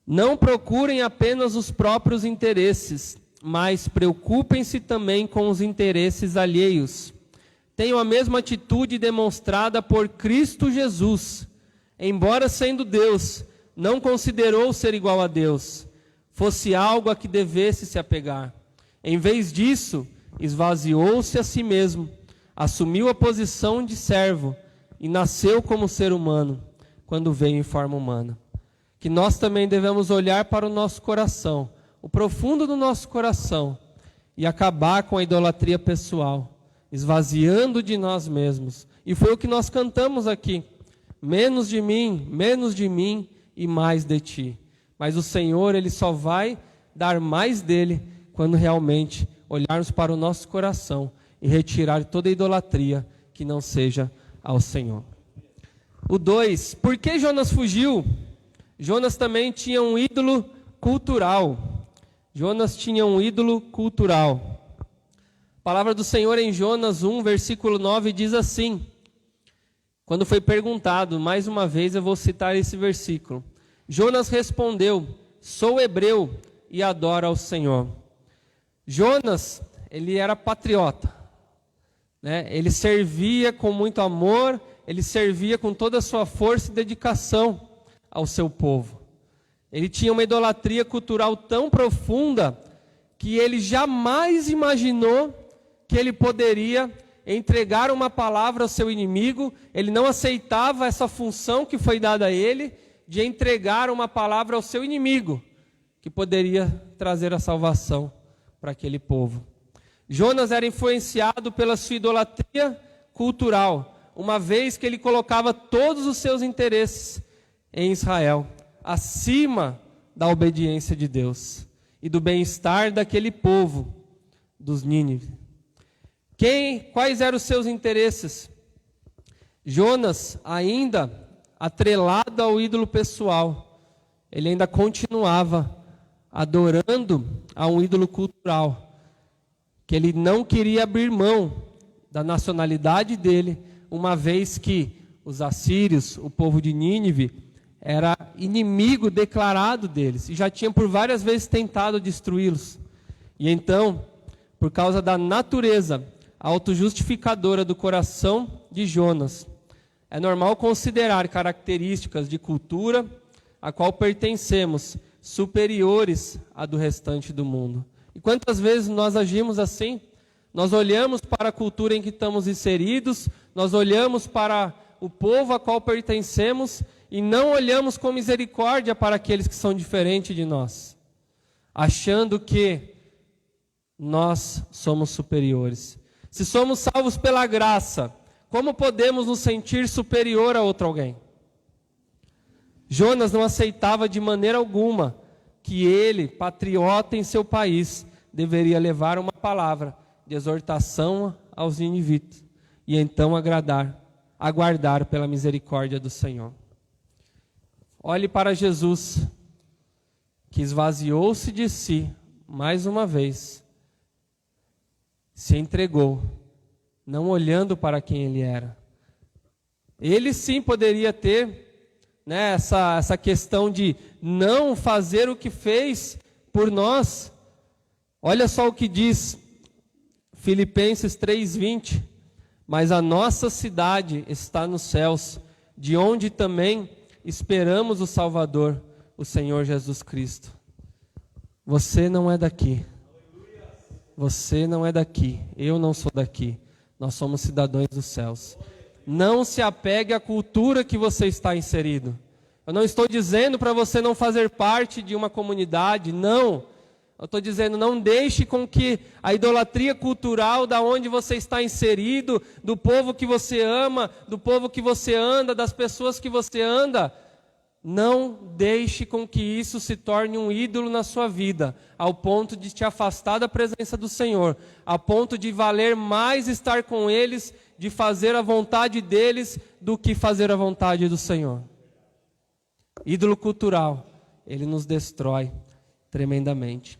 Não procurem apenas os próprios interesses, mas preocupem-se também com os interesses alheios. Tenham a mesma atitude demonstrada por Cristo Jesus. Embora sendo Deus, não considerou ser igual a Deus, fosse algo a que devesse se apegar. Em vez disso, esvaziou-se a si mesmo, assumiu a posição de servo e nasceu como ser humano, quando veio em forma humana. Que nós também devemos olhar para o nosso coração, o profundo do nosso coração, e acabar com a idolatria pessoal, esvaziando de nós mesmos. E foi o que nós cantamos aqui: menos de mim e mais de ti. Mas o Senhor, Ele só vai dar mais dele quando realmente olharmos para o nosso coração e retirar toda idolatria que não seja ao Senhor. O 2, por que Jonas fugiu? Jonas também tinha um ídolo cultural. Jonas tinha um ídolo cultural. A palavra do Senhor em Jonas 1, versículo 9 diz assim: quando foi perguntado, mais uma vez eu vou citar esse versículo. Jonas respondeu: sou hebreu e adoro ao Senhor. Jonas, ele era patriota, né? Ele servia com muito amor, ele servia com toda a sua força e dedicação ao seu povo. Ele tinha uma idolatria cultural tão profunda que ele jamais imaginou que ele poderia entregar uma palavra ao seu inimigo. Ele não aceitava essa função que foi dada a ele, de entregar uma palavra ao seu inimigo, que poderia trazer a salvação para aquele povo. Jonas era influenciado pela sua idolatria cultural, uma vez que ele colocava todos os seus interesses em Israel, acima da obediência de Deus e do bem-estar daquele povo dos Nínive. Quais eram os seus interesses? Jonas, ainda atrelado ao ídolo pessoal, ele ainda continuava adorando a um ídolo cultural, que ele não queria abrir mão da nacionalidade dele, uma vez que os assírios, o povo de Nínive, era inimigo declarado deles, e já tinham por várias vezes tentado destruí-los. E então, por causa da natureza autojustificadora do coração de Jonas, é normal considerar características de cultura a qual pertencemos superiores à do restante do mundo. E quantas vezes nós agimos assim? Nós olhamos para a cultura em que estamos inseridos, nós olhamos para o povo a qual pertencemos e não olhamos com misericórdia para aqueles que são diferentes de nós, achando que nós somos superiores. Se somos salvos pela graça, como podemos nos sentir superior a outro alguém? Jonas não aceitava de maneira alguma que ele, patriota em seu país, deveria levar uma palavra de exortação aos ninivitas e então aguardar pela misericórdia do Senhor. Olhe para Jesus, que esvaziou-se de si, mais uma vez, se entregou, não olhando para quem ele era. Ele sim poderia ter, né, essa questão de não fazer o que fez por nós. Olha só o que diz Filipenses 3:20. Mas a nossa cidade está nos céus, de onde também esperamos o Salvador, o Senhor Jesus Cristo. Você não é daqui. Você não é daqui. Eu não sou daqui. Nós somos cidadãos dos céus. Não se apegue à cultura que você está inserido. Eu não estou dizendo para você não fazer parte de uma comunidade, não. Eu estou dizendo, não deixe com que a idolatria cultural da onde você está inserido, do povo que você ama, do povo que você anda, das pessoas que você anda, não deixe com que isso se torne um ídolo na sua vida, ao ponto de te afastar da presença do Senhor, a ponto de valer mais estar com eles, de fazer a vontade deles, do que fazer a vontade do Senhor. Ídolo cultural, ele nos destrói tremendamente.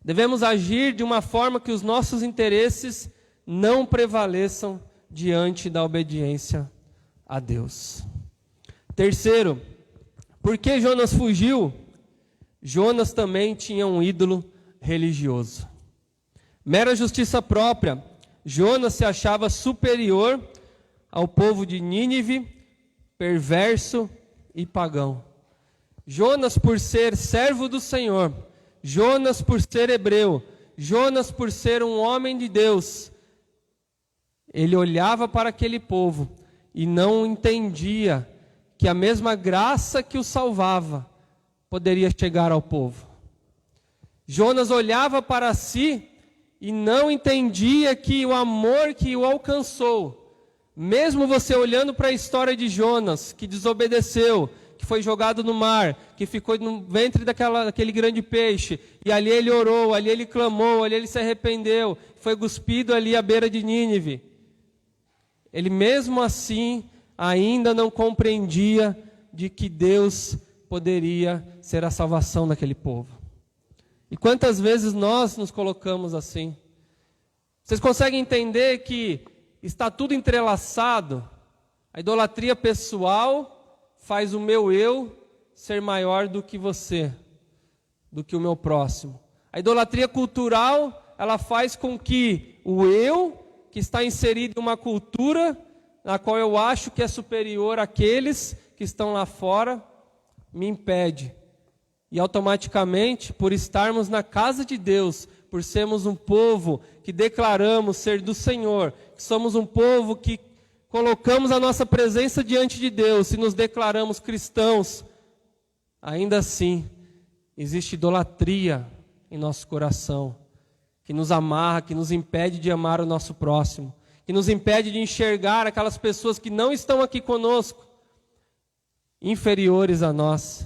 Devemos agir de uma forma que os nossos interesses não prevaleçam diante da obediência a Deus. Terceiro, por que Jonas fugiu? Jonas também tinha um ídolo religioso. Mera justiça própria, Jonas se achava superior ao povo de Nínive, perverso e pagão. Jonas, por ser servo do Senhor, Jonas, por ser hebreu, Jonas, por ser um homem de Deus, ele olhava para aquele povo e não entendia que a mesma graça que o salvava poderia chegar ao povo. Jonas olhava para si e não entendia que o amor que o alcançou, mesmo você olhando para a história de Jonas, que desobedeceu, que foi jogado no mar, que ficou no ventre daquele grande peixe, e ali ele orou, ali ele clamou, ali ele se arrependeu, foi cuspido ali à beira de Nínive. Ele mesmo assim ainda não compreendia de que Deus poderia ser a salvação daquele povo. E quantas vezes nós nos colocamos assim? Vocês conseguem entender que está tudo entrelaçado? A idolatria pessoal faz o meu eu ser maior do que você, do que o meu próximo. A idolatria cultural, ela faz com que o eu, que está inserido em uma cultura na qual eu acho que é superior àqueles que estão lá fora, me impede. E automaticamente, por estarmos na casa de Deus, por sermos um povo que declaramos ser do Senhor, que somos um povo que colocamos a nossa presença diante de Deus e nos declaramos cristãos, ainda assim, existe idolatria em nosso coração, que nos amarra, que nos impede de amar o nosso próximo, que nos impede de enxergar aquelas pessoas que não estão aqui conosco, inferiores a nós.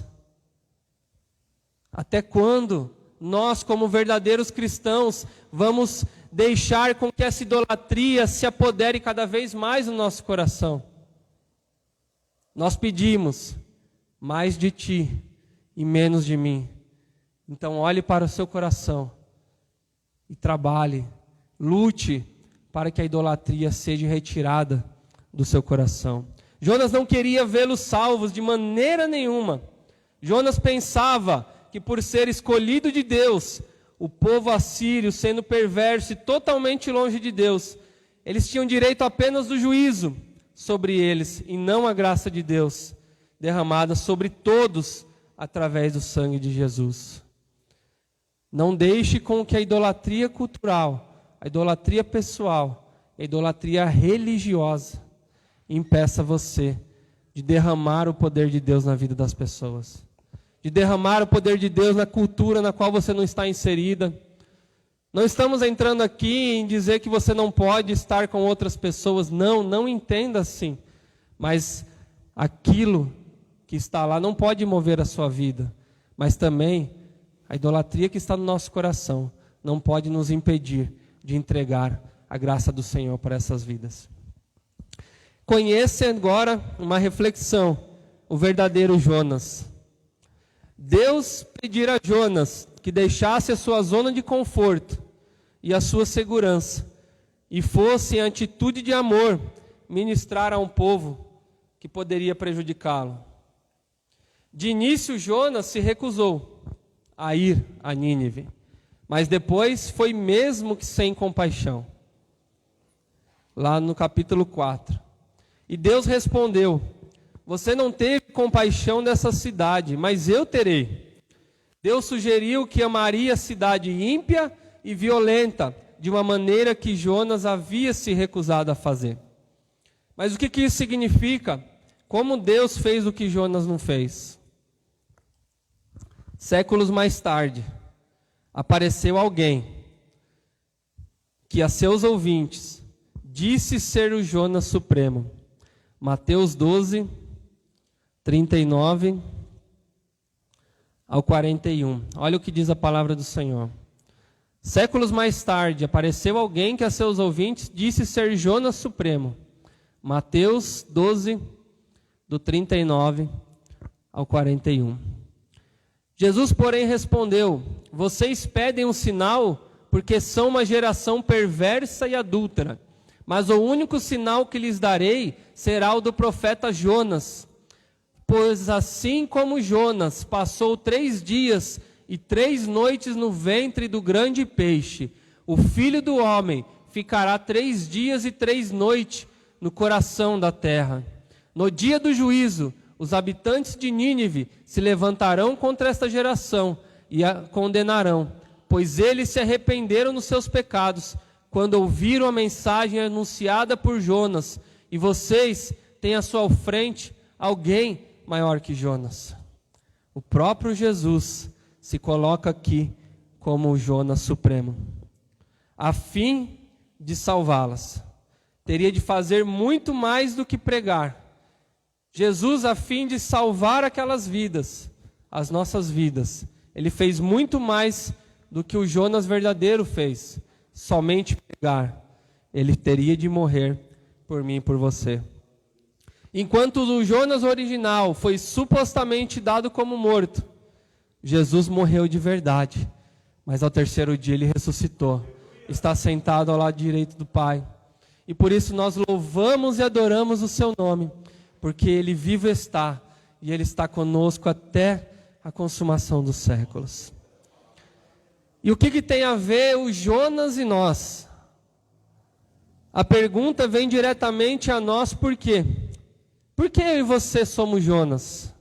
Até quando nós, como verdadeiros cristãos, vamos deixar com que essa idolatria se apodere cada vez mais no nosso coração? Nós pedimos mais de ti e menos de mim. Então olhe para o seu coração e trabalhe, lute para que a idolatria seja retirada do seu coração. Jonas não queria vê-los salvos de maneira nenhuma. Jonas pensava que por ser escolhido de Deus, o povo assírio, sendo perverso e totalmente longe de Deus, eles tinham direito apenas do juízo sobre eles, e não a graça de Deus, derramada sobre todos através do sangue de Jesus. Não deixe com que a idolatria cultural, a idolatria pessoal, a idolatria religiosa impeça você de derramar o poder de Deus na vida das pessoas, de derramar o poder de Deus na cultura na qual você não está inserida. Não estamos entrando aqui em dizer que você não pode estar com outras pessoas, não entenda assim, mas aquilo que está lá não pode mover a sua vida, mas também a idolatria que está no nosso coração não pode nos impedir de entregar a graça do Senhor para essas vidas. Conheça agora uma reflexão, o verdadeiro Jonas. Deus pedirá a Jonas que deixasse a sua zona de conforto e a sua segurança e fosse em atitude de amor ministrar a um povo que poderia prejudicá-lo. De início, Jonas se recusou a ir a Nínive, mas depois foi mesmo que sem compaixão. Lá no capítulo 4. E Deus respondeu: você não teve compaixão dessa cidade, mas eu terei. Deus sugeriu que amaria a cidade ímpia e violenta, de uma maneira que Jonas havia se recusado a fazer. Mas o que isso significa? Como Deus fez o que Jonas não fez? Séculos mais tarde, apareceu alguém que a seus ouvintes disse ser o Jonas Supremo. Mateus 12, 39 ao 41. Olha o que diz a palavra do Senhor. Séculos mais tarde, apareceu alguém que a seus ouvintes disse ser Jonas Supremo. Mateus 12, do 39 ao 41. Jesus, porém, respondeu: vocês pedem um sinal porque são uma geração perversa e adúltera. Mas o único sinal que lhes darei será o do profeta Jonas. Pois assim como Jonas passou 3 dias e 3 noites no ventre do grande peixe, o Filho do Homem ficará 3 dias e 3 noites no coração da terra. No dia do juízo, os habitantes de Nínive se levantarão contra esta geração e a condenarão, pois eles se arrependeram nos seus pecados, quando ouviram a mensagem anunciada por Jonas, e vocês têm à sua frente alguém maior que Jonas. O próprio Jesus se coloca aqui como o Jonas Supremo. A fim de salvá-las, teria de fazer muito mais do que pregar. Jesus, a fim de salvar aquelas vidas, as nossas vidas, ele fez muito mais do que o Jonas verdadeiro fez, somente pregar. Ele teria de morrer por mim e por você. Enquanto o Jonas original foi supostamente dado como morto, Jesus morreu de verdade, mas ao 3º dia ele ressuscitou, está sentado ao lado direito do Pai. E por isso nós louvamos e adoramos o seu nome, porque ele vivo está, e ele está conosco até a consumação dos séculos. E o que tem a ver o Jonas e nós? A pergunta vem diretamente a nós, por quê? Por que eu e você somos Jonas?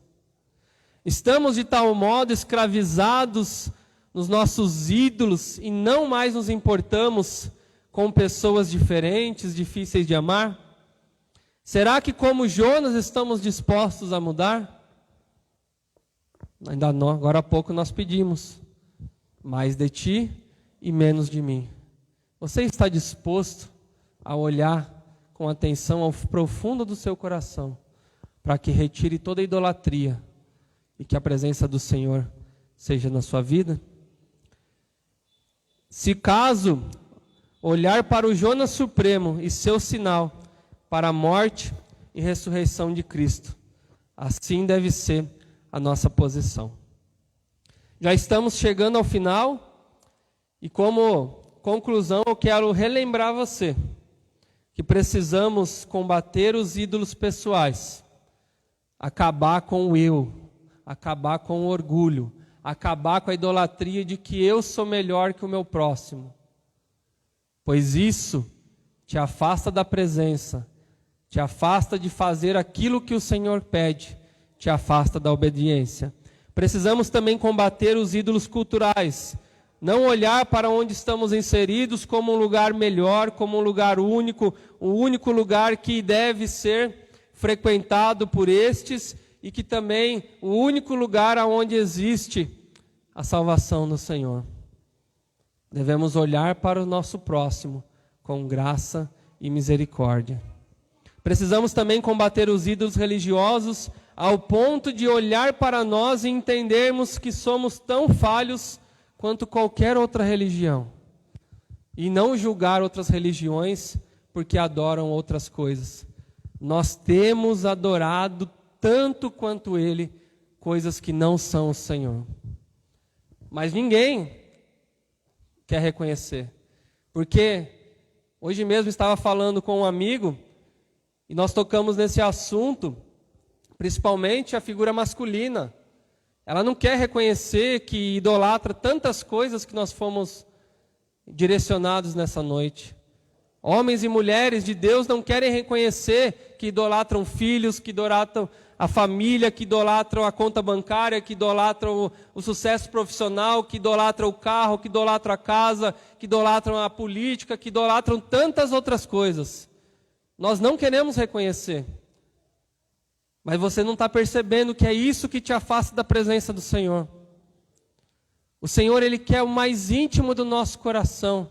Estamos de tal modo escravizados nos nossos ídolos e não mais nos importamos com pessoas diferentes, difíceis de amar? Será que como Jonas estamos dispostos a mudar? Ainda não, agora há pouco nós pedimos mais de ti e menos de mim. Você está disposto a olhar com atenção ao profundo do seu coração, para que retire toda a idolatria e que a presença do Senhor seja na sua vida? Se caso olhar para o Jonas Supremo e seu sinal para a morte e ressurreição de Cristo, assim deve ser a nossa posição. Já estamos chegando ao final e como conclusão eu quero relembrar você que precisamos combater os ídolos pessoais, acabar com o eu, acabar com o orgulho, acabar com a idolatria de que eu sou melhor que o meu próximo, pois isso te afasta da presença, te afasta de fazer aquilo que o Senhor pede, te afasta da obediência. Precisamos também combater os ídolos culturais, não olhar para onde estamos inseridos como um lugar melhor, como um lugar único, o único lugar que deve ser frequentado por estes e que também o único lugar onde existe a salvação do Senhor. Devemos olhar para o nosso próximo com graça e misericórdia. Precisamos também combater os ídolos religiosos ao ponto de olhar para nós e entendermos que somos tão falhos quanto qualquer outra religião. E não julgar outras religiões porque adoram outras coisas. Nós temos adorado tanto quanto ele coisas que não são o Senhor. Mas ninguém quer reconhecer. Porque hoje mesmo estava falando com um amigo e nós tocamos nesse assunto, principalmente a figura masculina. Ela não quer reconhecer que idolatra tantas coisas que nós fomos direcionados nessa noite. Homens e mulheres de Deus não querem reconhecer que idolatram filhos, que idolatram a família, que idolatram a conta bancária, que idolatram o sucesso profissional, que idolatram o carro, que idolatram a casa, que idolatram a política, que idolatram tantas outras coisas. Nós não queremos reconhecer. Mas você não está percebendo que é isso que te afasta da presença do Senhor. O Senhor, Ele quer o mais íntimo do nosso coração.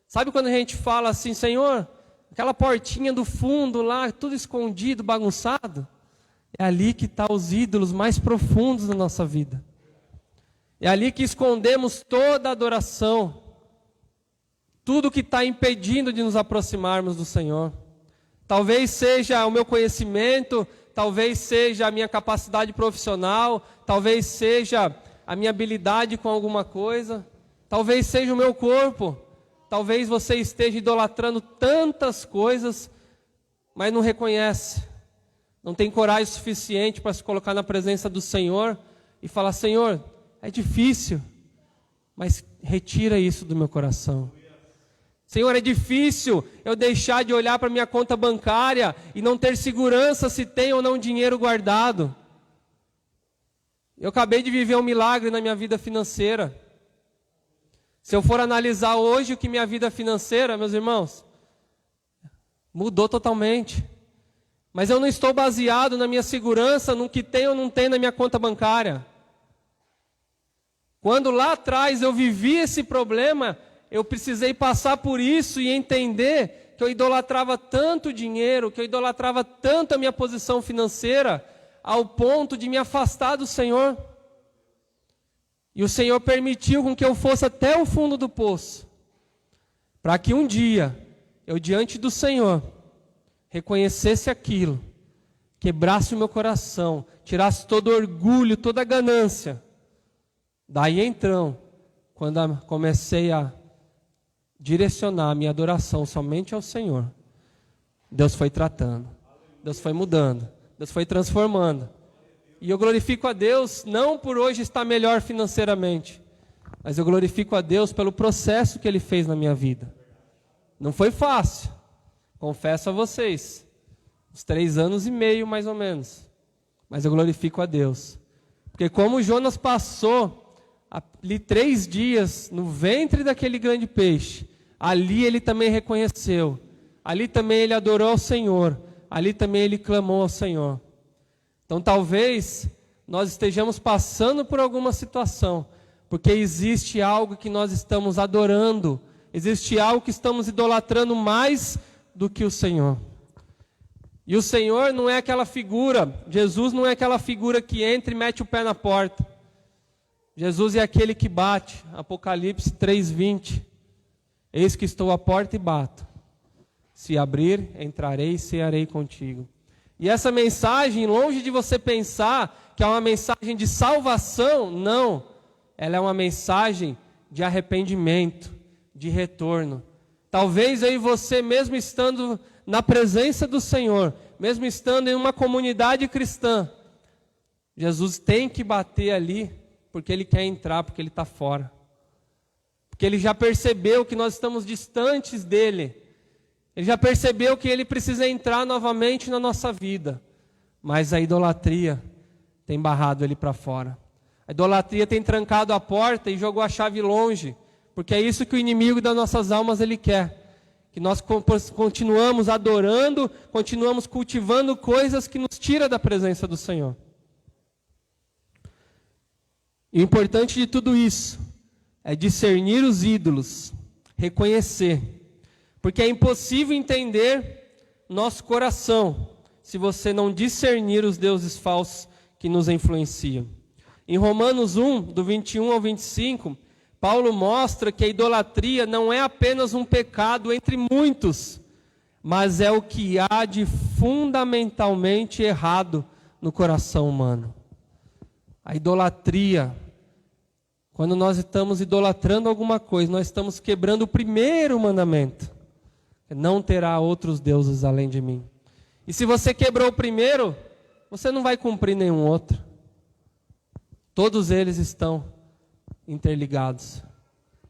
Sabe quando a gente fala assim, Senhor, aquela portinha do fundo lá, tudo escondido, bagunçado? É ali que estão os ídolos mais profundos da nossa vida. É ali que escondemos toda a adoração. Tudo que está impedindo de nos aproximarmos do Senhor. Talvez seja o meu conhecimento, talvez seja a minha capacidade profissional, talvez seja a minha habilidade com alguma coisa, talvez seja o meu corpo, talvez você esteja idolatrando tantas coisas, mas não reconhece, não tem coragem suficiente para se colocar na presença do Senhor e falar, Senhor, é difícil, mas retira isso do meu coração. Senhor, é difícil eu deixar de olhar para minha conta bancária e não ter segurança se tem ou não dinheiro guardado. Eu acabei de viver um milagre na minha vida financeira. Se eu for analisar hoje o que minha vida financeira, meus irmãos, mudou totalmente. Mas eu não estou baseado na minha segurança, no que tem ou não tem na minha conta bancária. Quando lá atrás eu vivi esse problema, eu precisei passar por isso e entender que eu idolatrava tanto dinheiro, que eu idolatrava tanto a minha posição financeira, ao ponto de me afastar do Senhor. E o Senhor permitiu com que eu fosse até o fundo do poço, para que um dia, eu diante do Senhor, reconhecesse aquilo, quebrasse o meu coração, tirasse todo o orgulho, toda a ganância. Daí então, quando comecei a direcionar a minha adoração somente ao Senhor, Deus foi tratando, Deus foi mudando, Deus foi transformando. E eu glorifico a Deus não por hoje estar melhor financeiramente, mas eu glorifico a Deus pelo processo que Ele fez na minha vida. Não foi fácil, confesso a vocês, uns 3 anos e meio mais ou menos, mas eu glorifico a Deus, porque como Jonas passou ali 3 dias no ventre daquele grande peixe, ali ele também reconheceu, ali também ele adorou ao Senhor, ali também ele clamou ao Senhor. Então talvez nós estejamos passando por alguma situação, porque existe algo que nós estamos adorando, existe algo que estamos idolatrando mais do que o Senhor. E o Senhor não é aquela figura, Jesus não é aquela figura que entra e mete o pé na porta. Jesus é aquele que bate, Apocalipse 3:20. Eis que estou à porta e bato. Se abrir, entrarei e cearei contigo. E essa mensagem, longe de você pensar que é uma mensagem de salvação, não. Ela é uma mensagem de arrependimento, de retorno. Talvez aí você, mesmo estando na presença do Senhor, mesmo estando em uma comunidade cristã, Jesus tem que bater ali, porque Ele quer entrar, porque Ele está fora. Porque Ele já percebeu que nós estamos distantes dEle. Ele já percebeu que Ele precisa entrar novamente na nossa vida. Mas a idolatria tem barrado Ele para fora. A idolatria tem trancado a porta e jogou a chave longe. Porque é isso que o inimigo das nossas almas ele quer. Que nós continuamos adorando, continuamos cultivando coisas que nos tiram da presença do Senhor. E o importante de tudo isso é discernir os ídolos, reconhecer. Porque é impossível entender nosso coração se você não discernir os deuses falsos que nos influenciam. Em Romanos 1, do 21 ao 25, Paulo mostra que a idolatria não é apenas um pecado entre muitos, mas é o que há de fundamentalmente errado no coração humano. A idolatria, quando nós estamos idolatrando alguma coisa, nós estamos quebrando o primeiro mandamento. Não terá outros deuses além de mim. E se você quebrou o primeiro, você não vai cumprir nenhum outro. Todos eles estão interligados.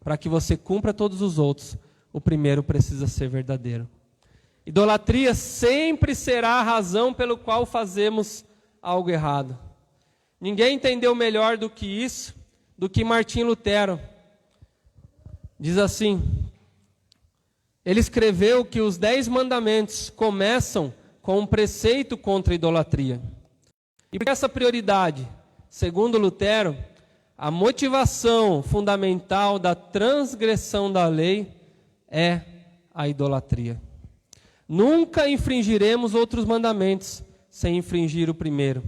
Para que você cumpra todos os outros, o primeiro precisa ser verdadeiro. Idolatria sempre será a razão pelo qual fazemos algo errado. Ninguém entendeu melhor do que isso, do que Martim Lutero. Diz assim: ele escreveu que os 10 mandamentos começam com um preceito contra a idolatria. E por essa prioridade, segundo Lutero, a motivação fundamental da transgressão da lei é a idolatria. Nunca infringiremos outros mandamentos sem infringir o primeiro.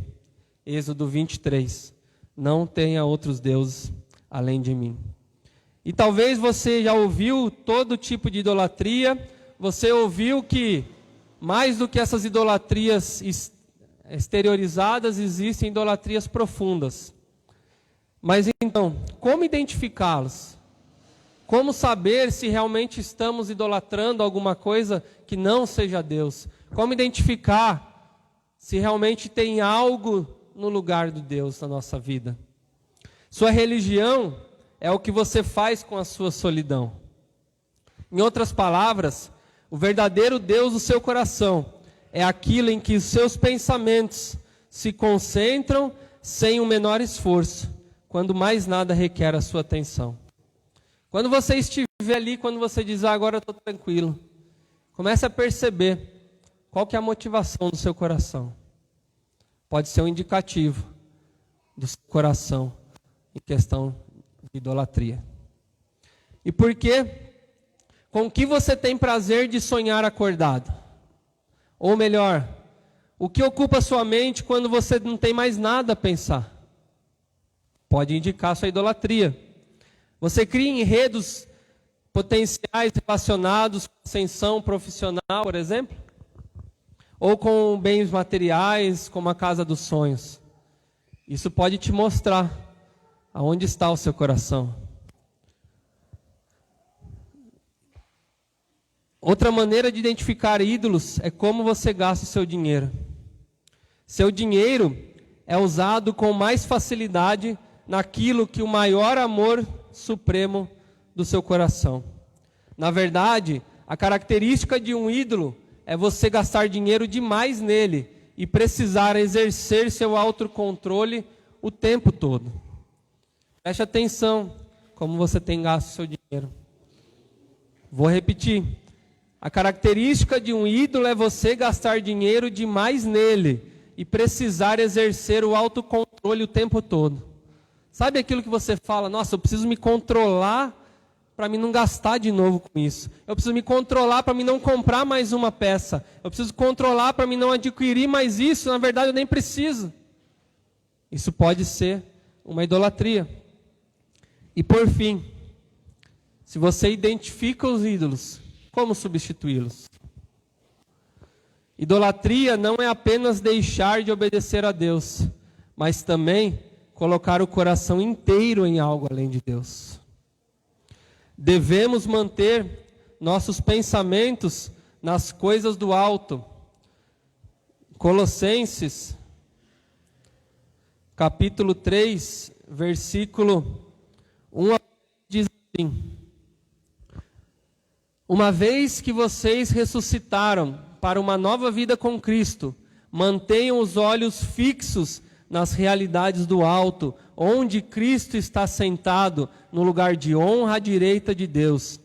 Êxodo 23. Não tenha outros deuses além de mim. E talvez você já ouviu todo tipo de idolatria. Você ouviu que mais do que essas idolatrias exteriorizadas, existem idolatrias profundas. Mas então, como identificá-las? Como saber se realmente estamos idolatrando alguma coisa que não seja Deus? Como identificar se realmente tem algo no lugar de Deus na nossa vida? Sua religião é o que você faz com a sua solidão. Em outras palavras, o verdadeiro Deus do seu coração é aquilo em que os seus pensamentos se concentram sem o menor esforço, quando mais nada requer a sua atenção. Quando você estiver ali, quando você diz, agora eu estou tranquilo, comece a perceber qual que é a motivação do seu coração. Pode ser um indicativo do seu coração em questão de idolatria. E por quê? Com o que você tem prazer de sonhar acordado? Ou melhor, o que ocupa sua mente quando você não tem mais nada a pensar? Pode indicar sua idolatria. Você cria enredos potenciais relacionados com ascensão profissional, por exemplo? Ou com bens materiais, como a casa dos sonhos? Isso pode te mostrar aonde está o seu coração. Outra maneira de identificar ídolos é como você gasta o seu dinheiro. Seu dinheiro é usado com mais facilidade naquilo que o maior amor supremo do seu coração. Na verdade, a característica de um ídolo é você gastar dinheiro demais nele e precisar exercer seu autocontrole o tempo todo. Preste atenção como você tem gasto o seu dinheiro. Vou repetir. A característica de um ídolo é você gastar dinheiro demais nele e precisar exercer o autocontrole o tempo todo. Sabe aquilo que você fala, nossa, eu preciso me controlar para mim não gastar de novo com isso. Eu preciso me controlar para mim não comprar mais uma peça. Eu preciso controlar para mim não adquirir mais isso. Na verdade, eu nem preciso. Isso pode ser uma idolatria. E por fim, se você identifica os ídolos, como substituí-los? Idolatria não é apenas deixar de obedecer a Deus, mas também colocar o coração inteiro em algo além de Deus. Devemos manter nossos pensamentos nas coisas do alto. Colossenses, capítulo 3, versículo 1, diz assim: uma vez que vocês ressuscitaram para uma nova vida com Cristo, mantenham os olhos fixos nas realidades do alto, onde Cristo está sentado no lugar de honra à direita de Deus.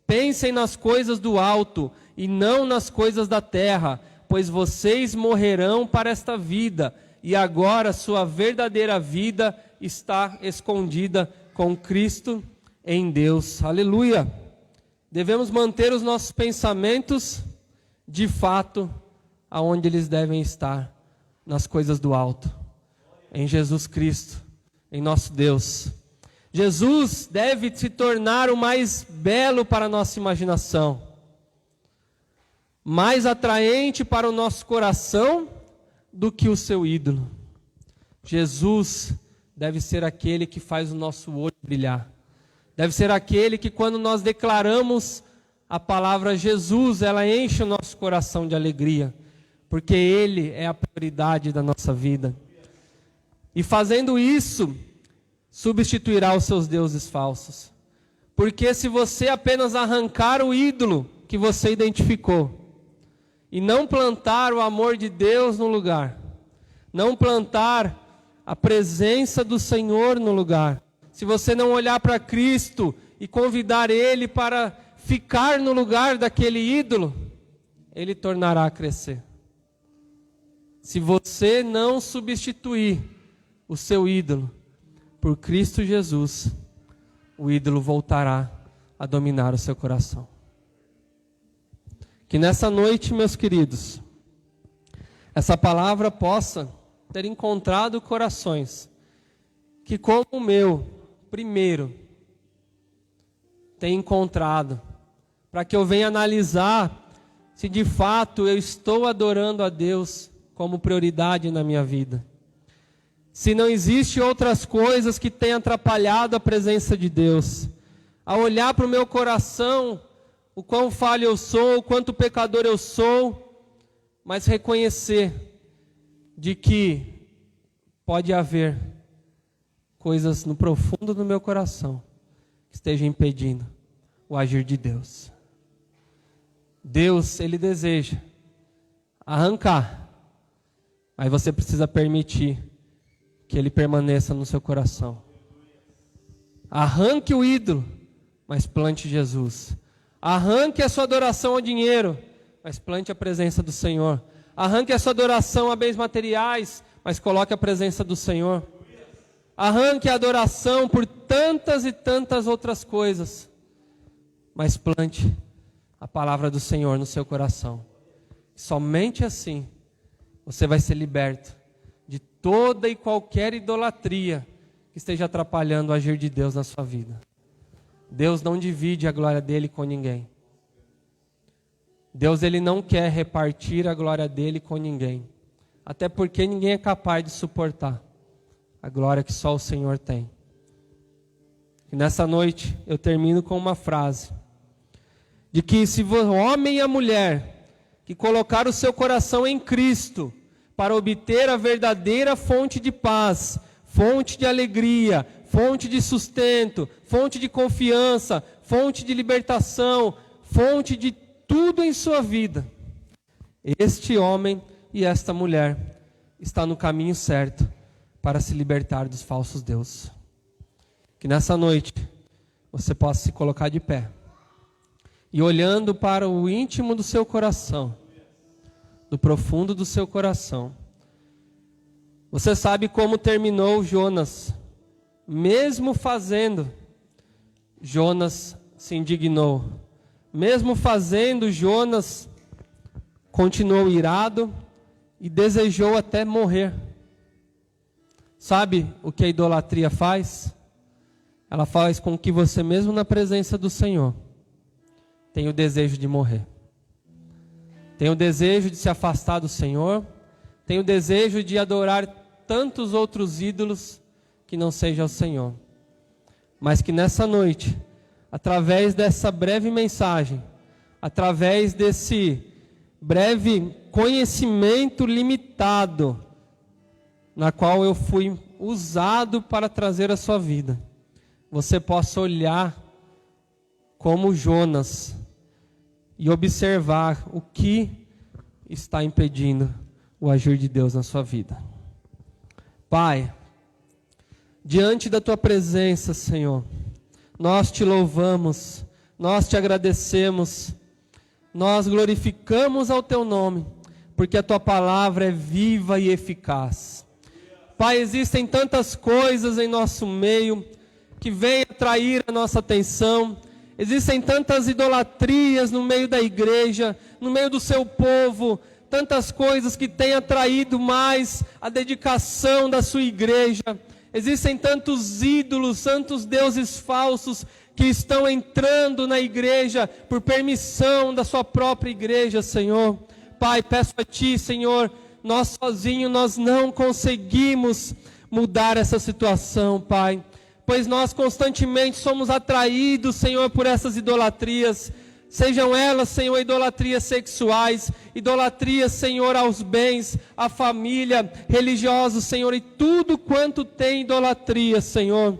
Pensem nas coisas do alto e não nas coisas da terra, pois vocês morrerão para esta vida, e agora sua verdadeira vida está escondida com Cristo em Deus. Aleluia! Devemos manter os nossos pensamentos, de fato, aonde eles devem estar, nas coisas do alto, em Jesus Cristo, em nosso Deus. Jesus deve se tornar o mais belo para a nossa imaginação, mais atraente para o nosso coração do que o seu ídolo. Jesus deve ser aquele que faz o nosso olho brilhar. Deve ser aquele que, quando nós declaramos a palavra Jesus, ela enche o nosso coração de alegria, porque Ele é a prioridade da nossa vida. E fazendo isso, substituirá os seus deuses falsos. Porque se você apenas arrancar o ídolo que você identificou, e não plantar o amor de Deus no lugar, não plantar a presença do Senhor no lugar, se você não olhar para Cristo e convidar Ele para ficar no lugar daquele ídolo, Ele tornará a crescer. Se você não substituir o seu ídolo por Cristo Jesus, o ídolo voltará a dominar o seu coração. Que nessa noite, meus queridos, essa palavra possa ter encontrado corações que, como o meu, primeiro, tem encontrado, para que eu venha analisar se de fato eu estou adorando a Deus como prioridade na minha vida. Se não existe outras coisas que tenham atrapalhado a presença de Deus. A olhar para o meu coração, o quão falho eu sou, o quanto pecador eu sou, mas reconhecer de que pode haver coisas no profundo do meu coração que estejam impedindo o agir de Deus. Deus, Ele deseja arrancar, mas você precisa permitir que Ele permaneça no seu coração. Arranque o ídolo, mas plante Jesus. Arranque a sua adoração ao dinheiro, mas plante a presença do Senhor. Arranque a sua adoração a bens materiais, mas coloque a presença do Senhor. Arranque a adoração por tantas e tantas outras coisas, mas plante a palavra do Senhor no seu coração. Somente assim você vai ser liberto de toda e qualquer idolatria que esteja atrapalhando o agir de Deus na sua vida. Deus não divide a glória dele com ninguém. Deus, ele não quer repartir a glória dele com ninguém. Até porque ninguém é capaz de suportar a glória que só o Senhor tem. E nessa noite eu termino com uma frase: de que se o homem e a mulher que colocar o seu coração em Cristo para obter a verdadeira fonte de paz, fonte de alegria, fonte de sustento, fonte de confiança, fonte de libertação, fonte de tudo em sua vida, este homem e esta mulher está no caminho certo para se libertar dos falsos deuses. Que nessa noite você possa se colocar de pé e, olhando para o íntimo do seu coração, do profundo do seu coração, você sabe como terminou Jonas. Mesmo fazendo, Jonas se indignou. Mesmo fazendo, Jonas continuou irado e desejou até morrer. Sabe o que a idolatria faz? Ela faz com que você, mesmo na presença do Senhor, tenha o desejo de morrer. Tenha o desejo de se afastar do Senhor. Tenha o desejo de adorar tantos outros ídolos que não seja o Senhor. Mas que nessa noite, através dessa breve mensagem, através desse breve conhecimento limitado, na qual eu fui usado para trazer a sua vida, você possa olhar como Jonas e observar o que está impedindo o agir de Deus na sua vida. Pai, diante da tua presença, Senhor, nós te louvamos, nós te agradecemos, nós glorificamos ao teu nome, porque a tua palavra é viva e eficaz. Pai, existem tantas coisas em nosso meio que vêm atrair a nossa atenção, existem tantas idolatrias no meio da igreja, no meio do seu povo, tantas coisas que têm atraído mais a dedicação da sua igreja. Existem tantos ídolos, tantos deuses falsos que estão entrando na igreja por permissão da sua própria igreja, Senhor. Pai, peço a Ti, Senhor, nós sozinhos nós não conseguimos mudar essa situação, Pai, pois nós constantemente somos atraídos, Senhor, por essas idolatrias. Sejam elas, Senhor, idolatrias sexuais, idolatrias, Senhor, aos bens, à família, religiosos, Senhor, e tudo quanto tem idolatria, Senhor.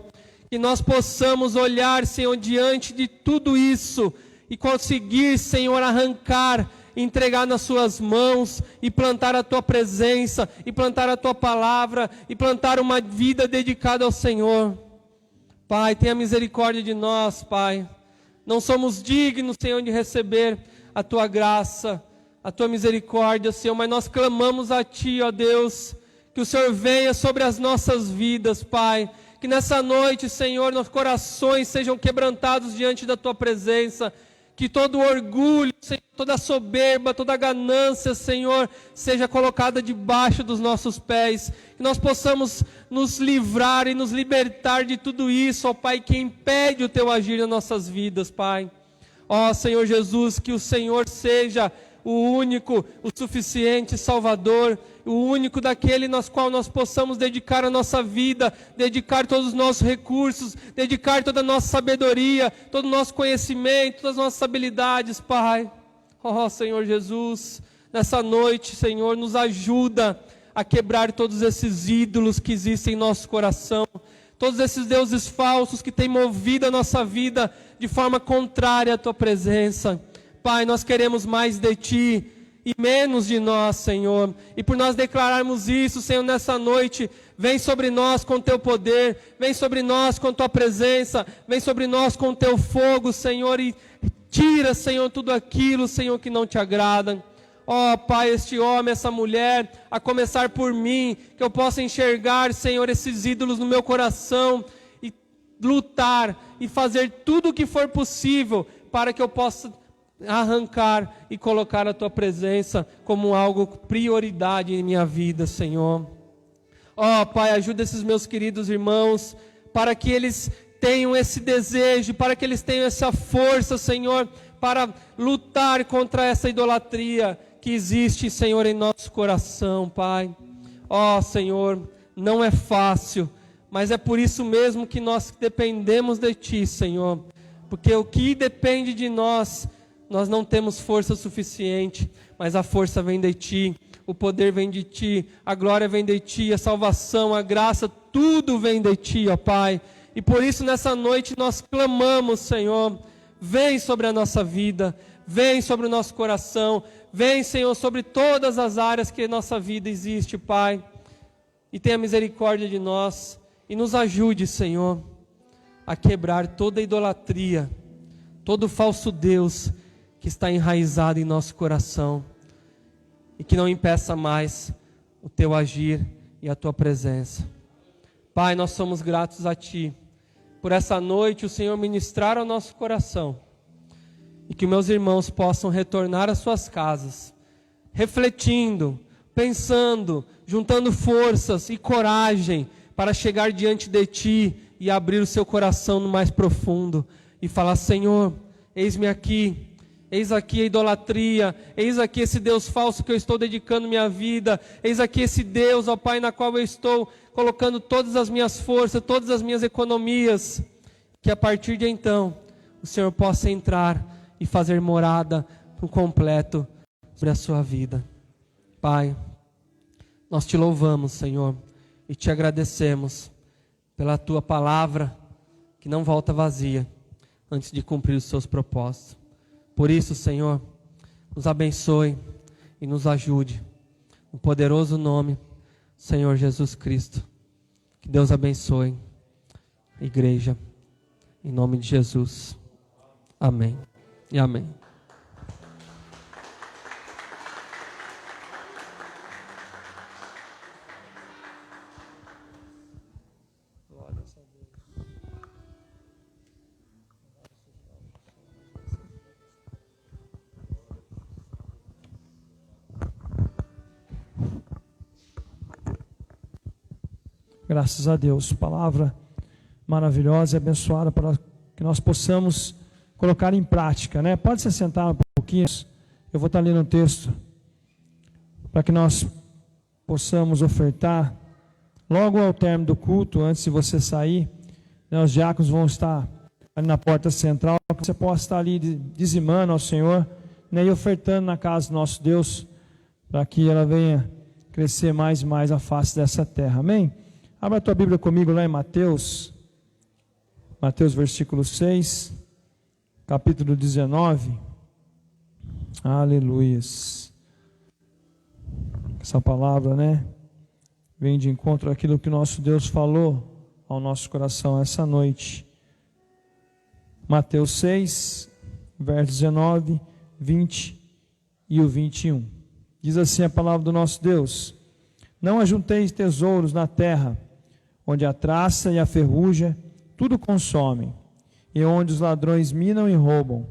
Que nós possamos olhar, Senhor, diante de tudo isso e conseguir, Senhor, arrancar, entregar nas suas mãos e plantar a tua presença, e plantar a tua palavra, e plantar uma vida dedicada ao Senhor. Pai, tenha misericórdia de nós, Pai. Não somos dignos, Senhor, de receber a tua graça, a tua misericórdia, Senhor, mas nós clamamos a Ti, ó Deus, que o Senhor venha sobre as nossas vidas, Pai, Que nessa noite, Senhor, nossos corações sejam quebrantados diante da Tua presença. Que todo orgulho, Senhor, toda soberba, toda ganância, Senhor, seja colocada debaixo dos nossos pés. Que nós possamos nos livrar e nos libertar de tudo isso, ó Pai, que impede o Teu agir nas nossas vidas, Pai. Ó Senhor Jesus, que o Senhor seja o único, o suficiente Salvador, o único daquele nas qual nós possamos dedicar a nossa vida, dedicar todos os nossos recursos, dedicar toda a nossa sabedoria, todo o nosso conhecimento, todas as nossas habilidades, Pai. Ó Senhor Jesus, nessa noite, Senhor, nos ajuda a quebrar todos esses ídolos que existem em nosso coração, todos esses deuses falsos que têm movido a nossa vida de forma contrária à Tua presença. Pai, nós queremos mais de Ti e menos de nós, Senhor. E por nós declararmos isso, Senhor, nessa noite, vem sobre nós com Teu poder, vem sobre nós com Tua presença, vem sobre nós com Teu fogo, Senhor, e tira, Senhor, tudo aquilo, Senhor, que não Te agrada. Ó Pai, este homem, essa mulher, a começar por mim, que eu possa enxergar, Senhor, esses ídolos no meu coração e lutar e fazer tudo o que for possível para que eu possa arrancar e colocar a Tua presença como algo prioridade em minha vida, Senhor. Ó Pai, ajuda esses meus queridos irmãos, para que eles tenham esse desejo, para que eles tenham essa força, Senhor, para lutar contra essa idolatria que existe, Senhor, em nosso coração, Pai. Ó Senhor, não é fácil, mas é por isso mesmo que nós dependemos de Ti, Senhor, porque o que depende de nós não temos força suficiente, mas a força vem de Ti, o poder vem de Ti, a glória vem de Ti, a salvação, a graça, tudo vem de Ti, ó Pai. E por isso nessa noite nós clamamos, Senhor, vem sobre a nossa vida, vem sobre o nosso coração, vem, Senhor, sobre todas as áreas que a nossa vida existe, Pai. E tenha misericórdia de nós e nos ajude, Senhor, a quebrar toda idolatria, todo falso Deus que está enraizado em nosso coração e que não impeça mais o Teu agir e a Tua presença. Pai, nós somos gratos a Ti por essa noite o Senhor ministrar ao nosso coração e que meus irmãos possam retornar às suas casas, refletindo, pensando, juntando forças e coragem para chegar diante de Ti e abrir o seu coração no mais profundo e falar: Senhor, eis-me aqui. Eis aqui a idolatria, eis aqui esse Deus falso que eu estou dedicando minha vida, eis aqui esse Deus, ó Pai, na qual eu estou colocando todas as minhas forças, todas as minhas economias, que a partir de então, o Senhor possa entrar e fazer morada por completo sobre a sua vida. Pai, nós Te louvamos, Senhor, e Te agradecemos pela Tua palavra, que não volta vazia, antes de cumprir os Seus propósitos. Por isso, Senhor, nos abençoe e nos ajude. No poderoso nome, Senhor Jesus Cristo. Que Deus abençoe a igreja. Em nome de Jesus. Amém e amém. Graças a Deus, palavra maravilhosa e abençoada para que nós possamos colocar em prática, né? Pode se sentar um pouquinho, eu vou estar lendo um texto para que nós possamos ofertar logo ao término do culto, antes de você sair, né, os diáconos vão estar ali na porta central, para que você possa estar ali dizimando ao Senhor, né, e ofertando na casa do nosso Deus, para que ela venha crescer mais e mais a face dessa terra, amém? Abra a tua Bíblia comigo lá em Mateus versículo 6, capítulo 19, aleluias. Essa palavra, né, vem de encontro àquilo que nosso Deus falou ao nosso coração essa noite. Mateus 6, versos 19, 20 e o 21. Diz assim a palavra do nosso Deus: Não ajunteis tesouros na terra, onde a traça e a ferrugem tudo consomem, e onde os ladrões minam e roubam.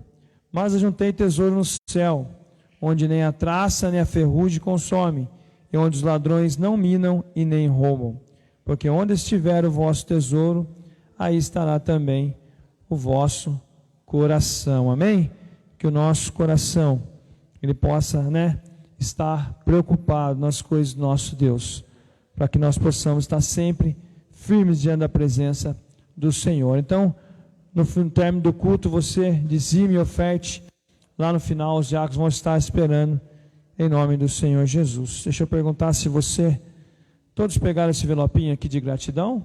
Mas ajuntei tesouro no céu, onde nem a traça nem a ferrugem consome, e onde os ladrões não minam e nem roubam. Porque onde estiver o vosso tesouro, aí estará também o vosso coração. Amém? Que o nosso coração, ele possa, estar preocupado nas coisas do nosso Deus, para que nós possamos estar sempre firmes diante da presença do Senhor. Então, no término do culto, você dizime e oferte. Lá no final, os diáconos vão estar esperando, em nome do Senhor Jesus. Deixa eu perguntar se você... Todos pegaram esse envelopinho aqui de gratidão?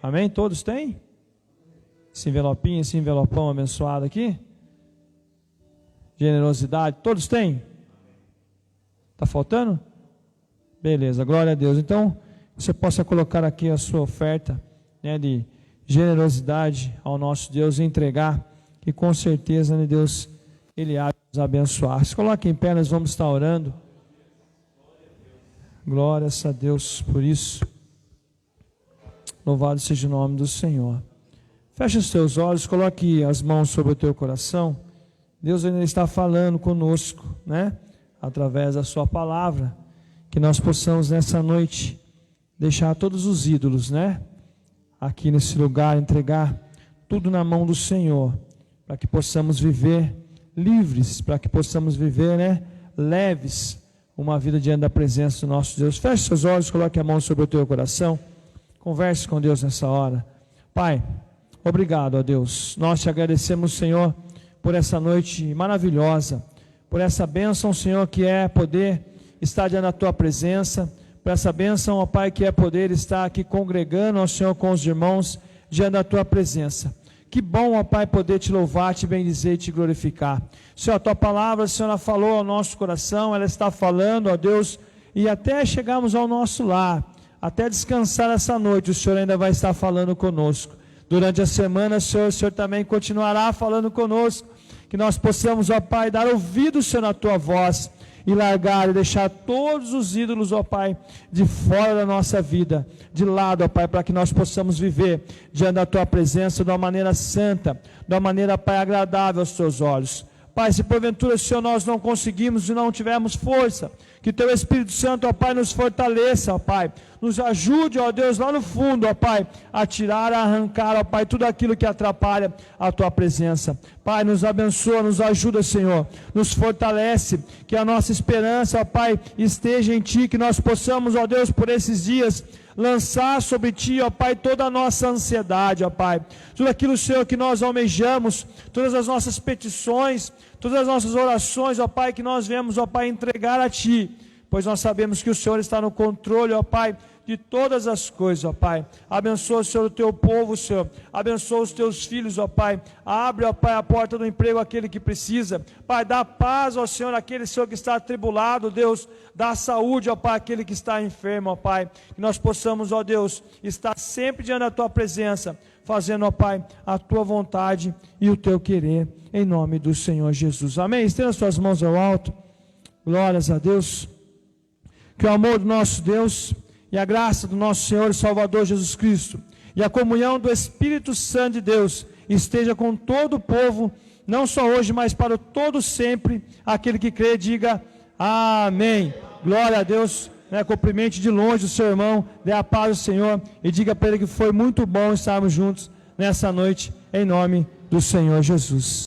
Amém? Todos têm? Esse envelopinho, esse envelopão abençoado aqui? Generosidade, todos têm? Está faltando? Beleza, glória a Deus. Então, você possa colocar aqui a sua oferta, de generosidade ao nosso Deus e entregar, que com certeza, Deus, Ele há de nos abençoar. Se coloque em pé, nós vamos estar orando. Glórias a Deus por isso. Louvado seja o nome do Senhor. Feche os teus olhos, coloque as mãos sobre o teu coração. Deus ainda está falando conosco, através da sua palavra, que nós possamos nessa noite deixar todos os ídolos, aqui nesse lugar, entregar tudo na mão do Senhor, para que possamos viver livres, para que possamos viver, leves, uma vida diante da presença do nosso Deus. Feche seus olhos, coloque a mão sobre o teu coração, converse com Deus nessa hora. Pai, obrigado, ó Deus, nós te agradecemos, Senhor, por essa noite maravilhosa, por essa bênção, Senhor, que é poder estar diante da tua presença, por essa bênção, ó Pai, que é poder estar aqui congregando, ó Senhor, com os irmãos, diante da tua presença. Que bom, ó Pai, poder te louvar, te bendizer e te glorificar. Senhor, a tua palavra, Senhor, ela falou ao nosso coração, ela está falando, ó Deus, e até chegarmos ao nosso lar, até descansar essa noite, o Senhor ainda vai estar falando conosco. Durante a semana, Senhor, o Senhor também continuará falando conosco, que nós possamos, ó Pai, dar ouvido, Senhor, na tua voz, e largar e deixar todos os ídolos, ó Pai, de fora da nossa vida, de lado, ó Pai, para que nós possamos viver diante da tua presença de uma maneira santa, de uma maneira, Pai, agradável aos teus olhos. Pai, se porventura, Senhor, nós não conseguimos e não tivermos força, que teu Espírito Santo, ó Pai, nos fortaleça, ó Pai, nos ajude, ó Deus, lá no fundo, ó Pai, a tirar, a arrancar, ó Pai, tudo aquilo que atrapalha a tua presença. Pai, nos abençoa, nos ajuda, Senhor, nos fortalece, que a nossa esperança, ó Pai, esteja em ti, que nós possamos, ó Deus, por esses dias, lançar sobre ti, ó Pai, toda a nossa ansiedade, ó Pai, tudo aquilo, Senhor, que nós almejamos, todas as nossas petições, todas as nossas orações, ó Pai, que nós vemos, ó Pai, entregar a ti, pois nós sabemos que o Senhor está no controle, ó Pai, de todas as coisas, ó Pai. Abençoa, Senhor, o teu povo, Senhor. Abençoa os teus filhos, ó Pai. Abre, ó Pai, a porta do emprego àquele que precisa. Pai, dá paz, ó Senhor, àquele, Senhor, que está atribulado, Deus. Dá saúde, ó Pai, àquele que está enfermo, ó Pai. Que nós possamos, ó Deus, estar sempre diante da tua presença, fazendo, ó Pai, a tua vontade e o teu querer, em nome do Senhor Jesus. Amém? Estenda suas mãos ao alto. Glórias a Deus. Que o amor do nosso Deus e a graça do nosso Senhor e Salvador Jesus Cristo e a comunhão do Espírito Santo de Deus esteja com todo o povo, não só hoje, mas para todo sempre. Aquele que crê, diga amém. Glória a Deus. Cumprimente de longe o seu irmão, dê a paz do Senhor e diga para ele que foi muito bom estarmos juntos nessa noite, em nome do Senhor Jesus.